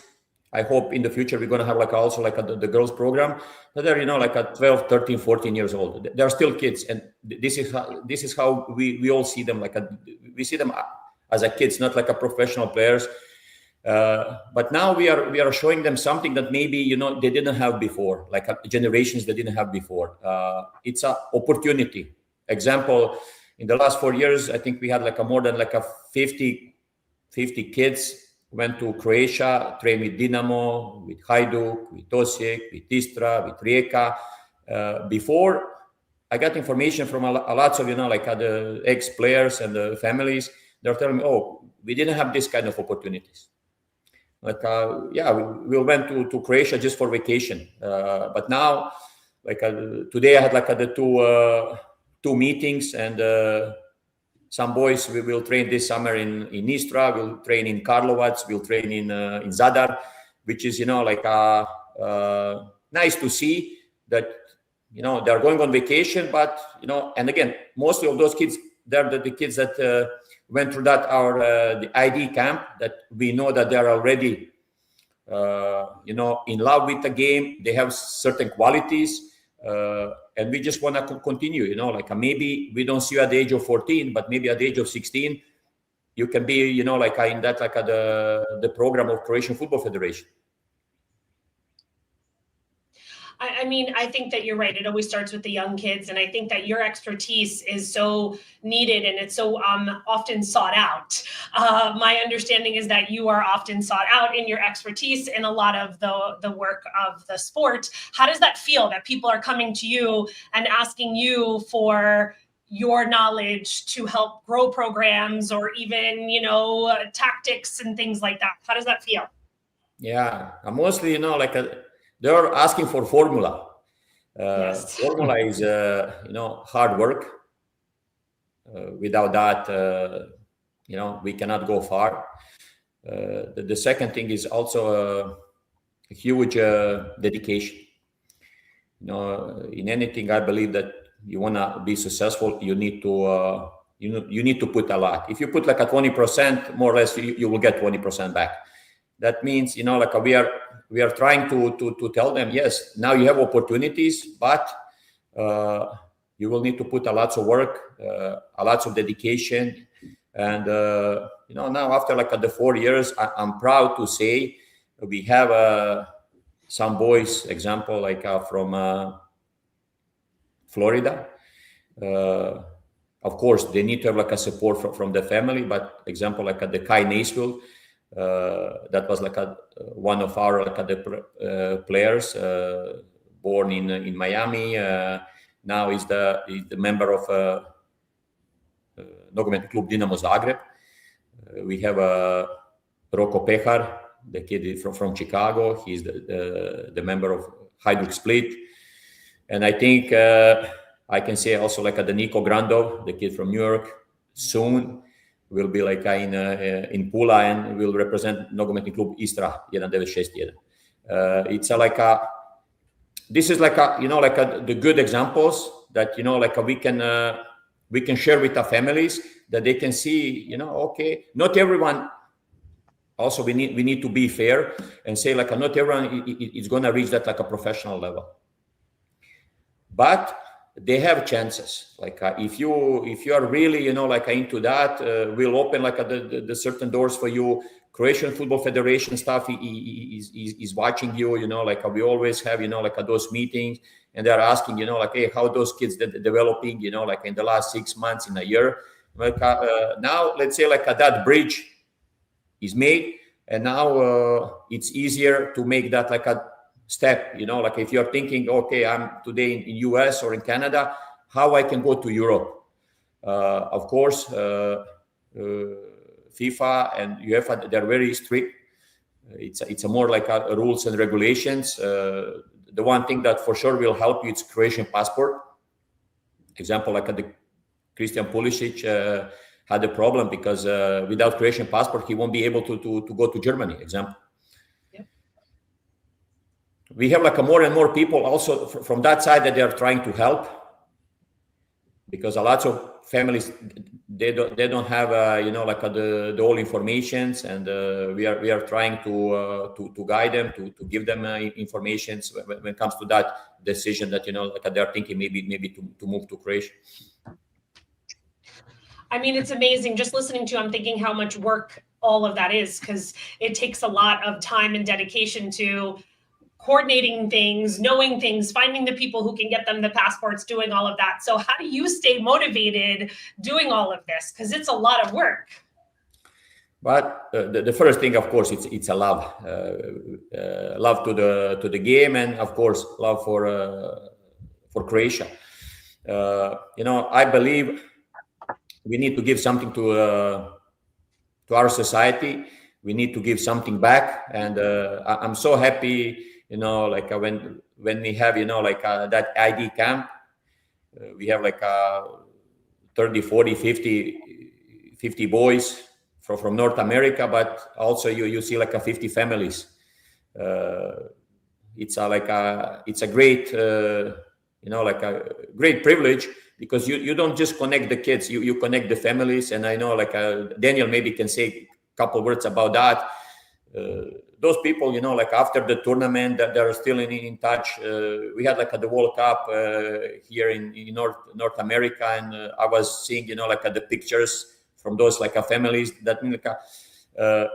I hope in the future we're going to have like also like the girls program. But they're like 12, 13, 14 years old. They're still kids, and this is how we all see them. We see them as a kids, not like a professional players. But now we are showing them something that maybe they didn't have before, like generations they didn't have before. It's an opportunity. Example. In the last 4 years, I think we had like more than like 50 kids went to Croatia, trained with Dinamo, with Hajduk, with Osijek, with Istra, with Rijeka. Before, I got information from a lots of the ex-players and the families. They're telling me, "Oh, we didn't have this kind of opportunities." Like, we went to Croatia just for vacation, but now, like today, I had like the two meetings, and some boys we will train this summer in Istra, we'll train in Karlovac, we'll train in Zadar, which is nice to see that they're going on vacation, but and again, mostly of those kids, they're the kids that went through that the ID camp, that we know that they're already in love with the game. They have certain qualities. And we just want to continue, maybe we don't see you at the age of 14, but maybe at the age of 16, you can be, in that, the program of Croatian Football Federation. I mean, I think that you're right. It always starts with the young kids. And I think that your expertise is so needed and it's so often sought out. My understanding is that you are often sought out in your expertise in a lot of the work of the sport. How does that feel that people are coming to you and asking you for your knowledge to help grow programs or even, you know, tactics and things like that? How does that feel? Yeah, mostly, you know, they're asking for formula. Yes. Formula is, you know, hard work. Without that, you know, we cannot go far. The second thing is also a huge dedication. You know, in anything, I believe that you want to be successful, you need to you need to put a lot. If you put like a 20%, more or less, you will get 20% back. That means, you know, like we are trying to tell them, yes, now you have opportunities, but you will need to put a lot of work, a lot of dedication. And, you know, now after like the 4 years, I'm proud to say we have some boys, example, like from Florida. Of course, they need to have like a support from the family, but example, like the Kai Naisville, that was like one of our the players born in Miami. Now is the member of Nogometni klub Dinamo Zagreb. We have Roko Pehar, the kid from Chicago. He's the member of Hajduk Split. And I think I can say also like the Niko Grandov, the kid from New York, soon will be like in Pula and will represent Nogometni klub Istra 1961. It's this is like you know, like the good examples that, you know, like we can share with our families, that they can see, you know, okay, not everyone. Also, we need to be fair and say like not everyone is going to reach that like a professional level, but they have chances. Like if you are really, you know, like into that, we'll open like the certain doors for you. Croatian Football Federation staff is watching you, you know, like we always have, you know, like those meetings, and they're asking, you know, like, hey, how those kids developing, you know, like in the last 6 months, in a year. Like now, let's say like that bridge is made, and now it's easier to make that like a step, you know, like if you're thinking, okay, I'm today in US or in Canada, how I can go to Europe. Of course, FIFA and UEFA, they're very strict. It's a more like rules and regulations. The one thing that for sure will help you is Croatian passport. Example, like the Christian Pulisic had a problem because without Croatian passport, he won't be able to go to Germany, example. We have like more and more people also from that side that they are trying to help, because a lot of families, they don't have you know, like the all informations, and we are trying to guide them, to give them information when it comes to that decision that, you know, like they're thinking maybe to move to Croatia. I mean, it's amazing. Just listening to you, I'm thinking how much work all of that is, because it takes a lot of time and dedication to coordinating things, knowing things, finding the people who can get them the passports, doing all of that. So how do you stay motivated doing all of this? Because it's a lot of work. But the first thing, of course, it's a love to the game, and of course love for Croatia. You know, I believe we need to give something to our society. We need to give something back, and I'm so happy, you know, like when we have, you know, like that ID camp, we have like 30, 40, 50 boys from North America, but also you see like 50 families. It's a great, you know, like a great privilege, because you don't just connect the kids, you connect the families. And I know like Daniel maybe can say a couple words about that. Those people, you know, like after the tournament, that they're still in touch. We had like the World Cup here in North America, and I was seeing, you know, like the pictures from those like families. That means like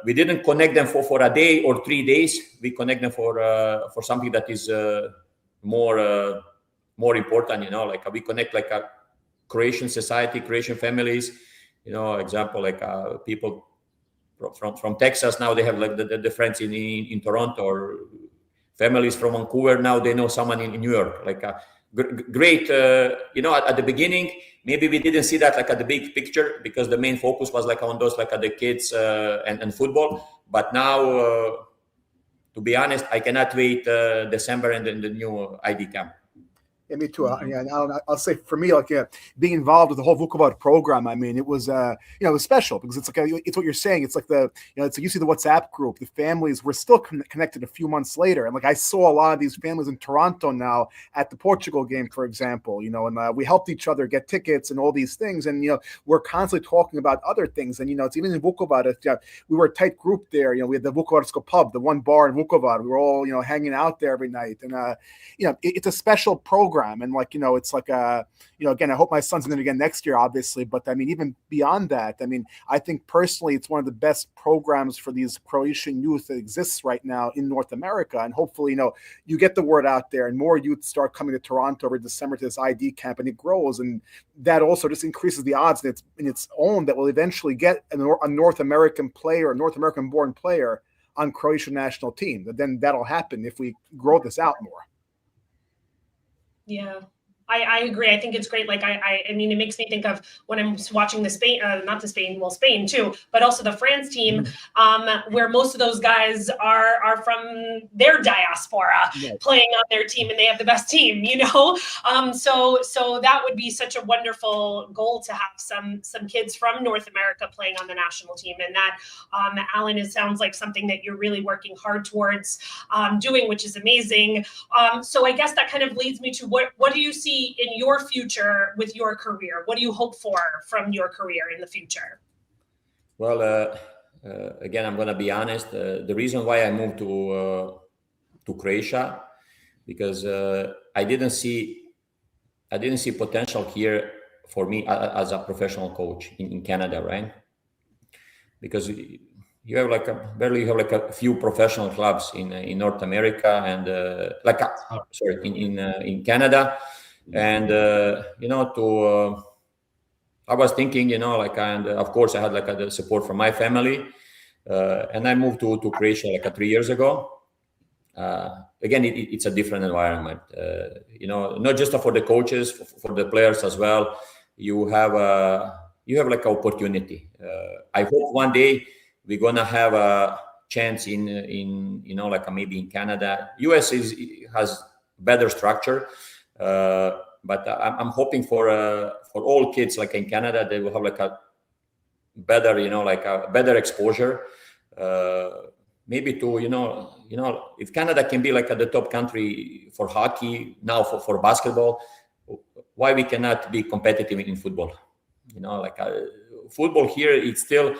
we didn't connect them for a day or 3 days. We connect them for something that is more important, like we connect like a Croatian society, Croatian families, example, like people from Texas, now they have like the friends in Toronto, or families from Vancouver, now they know someone in New York, like great, at the beginning, maybe we didn't see that like at the big picture, because the main focus was like on those, like the kids and football. But now, to be honest, I cannot wait December and then the new ID camp. Yeah, me too. I'll say for me, like being involved with the whole Vukobrad program, I mean, it was it was special, because it's like it's what you're saying. It's like it's like you see the WhatsApp group, the families. We're still connected a few months later, and like I saw a lot of these families in Toronto now at the Portugal game, for example. And we helped each other get tickets and all these things, and we're constantly talking about other things. And it's even in Vukobrad. We were a tight group there. We had the Vukovarsko pub, the one bar in Vukovar. We were all hanging out there every night, and it's a special program. And like, it's like, again, I hope my son's going to again next year, obviously. But I mean, even beyond that, I mean, I think personally, it's one of the best programs for these Croatian youth that exists right now in North America. And hopefully, you get the word out there and more youth start coming to Toronto over December to this ID camp, and it grows. And that also just increases the odds in its own that we'll eventually get a North American player, a North American born player on Croatian national team. But then that'll happen if we grow this out more. Yeah, I agree. I think it's great. Like, I mean, it makes me think of when I'm watching Spain too, but also the France team, where most of those guys are from their diaspora, playing on their team, and they have the best team, So that would be such a wonderful goal to have some kids from North America playing on the national team. And that, Alen, it sounds like something that you're really working hard towards doing, which is amazing. So I guess that kind of leads me to what do you see in your future with your career? What do you hope for from your career in the future? Well, again, I'm going to be honest. The reason why I moved to Croatia, because I didn't see potential here for me as a professional coach in Canada, right? Because you have like a few professional clubs in North America and in Canada. And I was thinking, and of course I had like the support from my family, and I moved to Croatia like 3 years ago. Again, it's a different environment, not just for the coaches, for the players as well. You have like an opportunity. I hope one day we're gonna have a chance in maybe in Canada. US has better structure. But I'm hoping for all kids like in Canada, they will have like a better, a better exposure. Maybe to, if Canada can be like the top country for hockey now for basketball, why we cannot be competitive in football? Football here, it's still,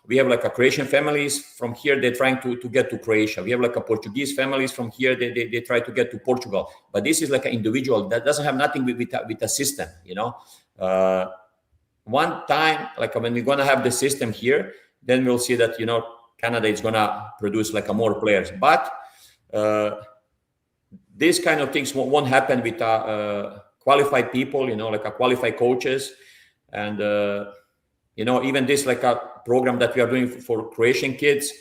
we have like a Croatian families from here, they're trying to get to Croatia. We have like a Portuguese families from here, they try to get to Portugal. But this is like an individual that doesn't have nothing with a system, One time, like when we're going to have the system here, then we'll see that, Canada is going to produce like more players. But these kind of things won't happen with qualified people, like a qualified coaches. And, even this like a program that we are doing for Croatian kids,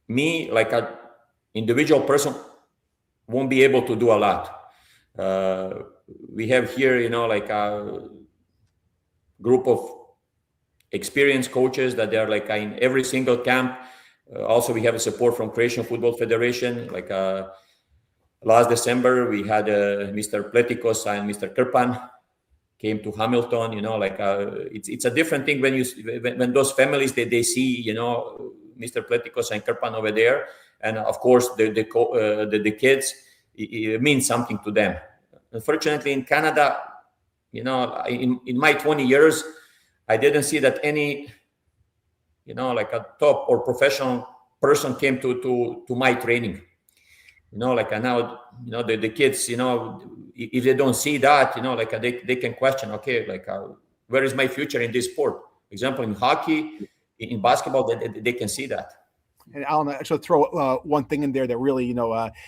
me like an individual person won't be able to do a lot. We have here, like a group of experienced coaches that they are like in every single camp. Also, we have a support from Croatian Football Federation. Like last December, we had Mr. Pletikos and Mr. Krpan came to Hamilton. It's a different thing when those families they see Mr. Pletikos and Krpan over there, and of course the kids, it means something to them. Unfortunately, in Canada, in my 20 years, I didn't see that any, like a top or professional person came to my training. Now, the kids, if they don't see that, they can question, okay, where is my future in this sport? For example, in hockey, in basketball, they can see that. And Alen, I should throw one thing in there that really,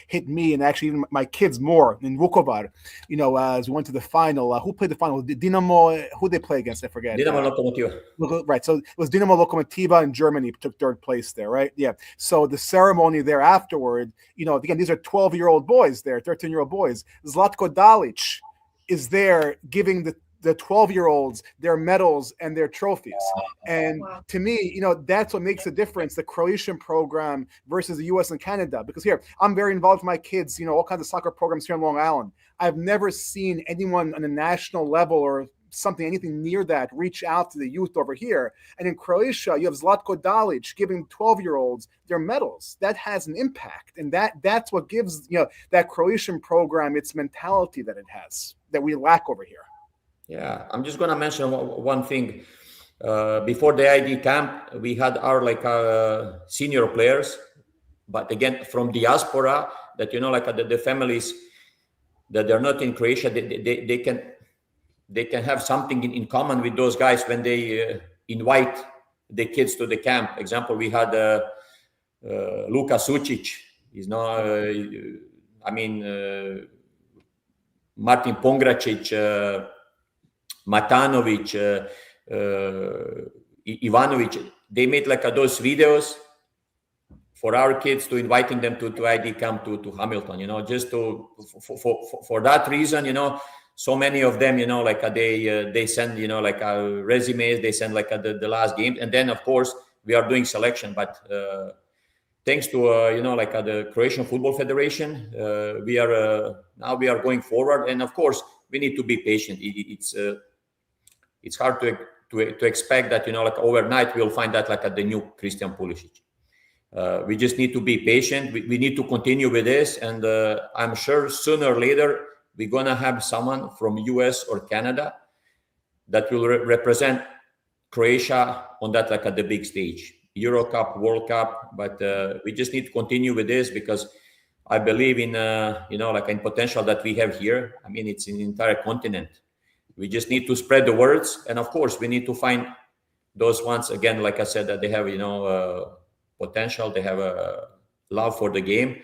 hit me and actually even my kids more. In Vukobrad, as we went to the final, who played the final? Dinamo, who they play against? I forget. Dinamo Lokomotiva. Right. So it was Dinamo Lokomotiva in Germany, took third place there, right? Yeah. So the ceremony there afterward, again, these are 12-year-old boys there, 13-year-old boys. Zlatko Dalic is there giving the 12-year-olds their medals and their trophies. And to me, that's what makes a difference, the Croatian program versus the US and Canada. Because here, I'm very involved with my kids, all kinds of soccer programs here in Long Island. I've never seen anyone on a national level or anything near that, reach out to the youth over here. And in Croatia, you have Zlatko Dalic giving 12-year-olds their medals. That has an impact. And that's what gives, that Croatian program its mentality that it has, that we lack over here. Yeah, I'm just going to mention one thing. Before the ID camp, we had our senior players, but again, from diaspora, that, the families that they're not in Croatia, they can have something in common with those guys when they invite the kids to the camp. Example, we had Luka Sučić, Martin Pongračić, Matanović, Ivanović. They made those videos for our kids to inviting them to ID camp to Hamilton, just for that reason, so many of them, they send, resumes, they send the last game. And then of course we are doing selection, but thanks to, the Croatian Football Federation, we are going forward. And of course we need to be patient. It's hard to expect that, overnight we'll find that the new Christian Pulisic. We just need to be patient. We need to continue with this. And I'm sure sooner or later, we're going to have someone from US or Canada that will represent Croatia on that, the big stage, Euro Cup, World Cup. But we just need to continue with this because I believe in, in potential that we have here. I mean, it's an entire continent. We just need to spread the words. And of course, we need to find those ones, again, like I said, that they have, potential, they have a love for the game,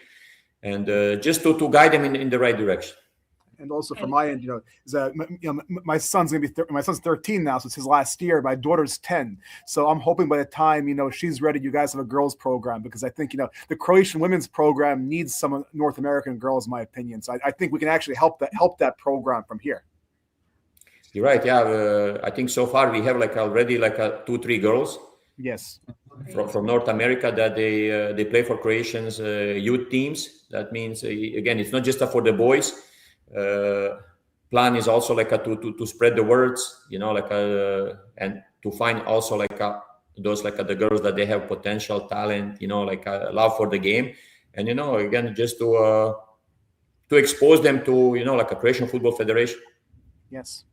and just to guide them in the right direction. And also from my end, my son's gonna be my son's 13 now, so it's his last year. My daughter's 10, so I'm hoping by the time she's ready, you guys have a girls program, because I think the Croatian women's program needs some North American girls, in my opinion. So I think we can actually help that program from here. You're right. Yeah, I think so far we have already 2-3 girls. Yes. From North America that they play for Croatians youth teams. That means again, it's not just for the boys. Plan is also to spread the words, and to find also those the girls that they have potential, talent, love for the game, and again just to expose them to a Croatian Football Federation. Yes.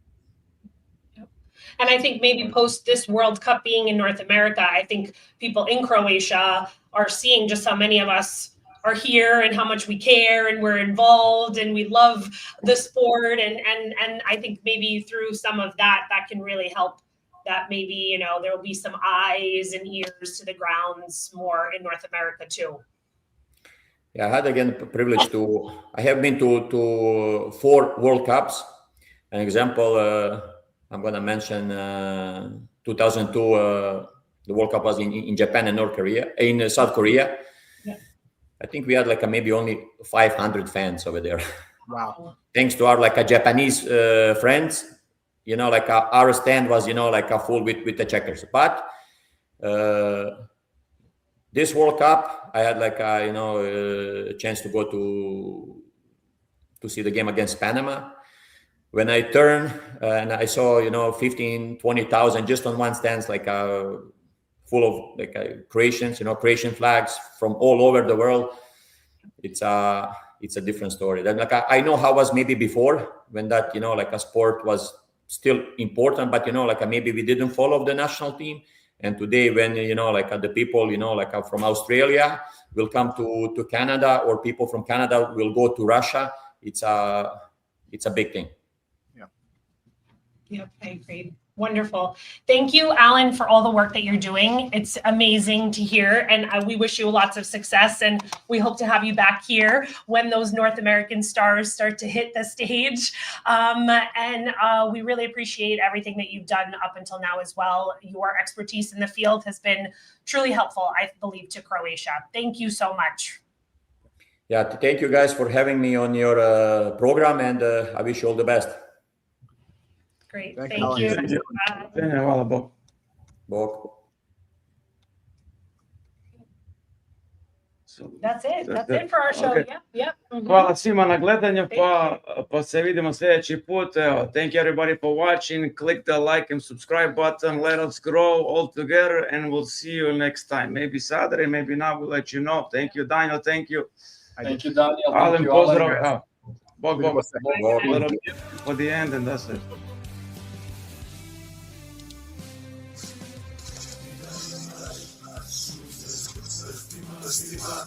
And I think maybe post this World Cup being in North America, I think people in Croatia are seeing just how many of us are here and how much we care and we're involved and we love the sport. And I think maybe through some of that can really help, that maybe, there will be some eyes and ears to the grounds more in North America too. Yeah, I had again the privilege I have been to 4 World Cups. An example, I'm going to mention 2002, the World Cup was in Japan and in South Korea. Yeah. I think we had maybe only 500 fans over there. Wow. Thanks to our Japanese friends, our stand was, full with the checkers. But this World Cup, I had a chance to go to see the game against Panama. When I turned and I saw, 15, 20,000 just on one stand, full of Croatians, Croatian flags from all over the world. It's a different story. Then I know how it was maybe before when that, a sport was still important, but, maybe we didn't follow the national team. And today when, the people, from Australia will come to Canada, or people from Canada will go to Russia, it's a big thing. Yep, I agree. Wonderful. Thank you, Alen, for all the work that you're doing. It's amazing to hear, and we wish you lots of success, and we hope to have you back here when those North American stars start to hit the stage. We really appreciate everything that you've done up until now as well. Your expertise in the field has been truly helpful, I believe, to Croatia. Thank you so much. Yeah, thank you guys for having me on your program, and I wish you all the best. Great. Thank Thank you. you. Hvala Bog. Bog. That's it. That's it for our show. Okay. Yep. Mhm. Hvala svima na gledanju, pa se vidimo sljedeći put. Evo, thank you everybody for watching. Click the like and subscribe button. Let us grow all together, and we'll see you next time. Maybe Saturday, maybe not. We'll let you know. Thank you, Daniel. Thank you. Thank you, Daniel. Alen, Thank you, pozdrav. Alen. Evo, Bog. Bog. Little bit for the end, and that's it. Festival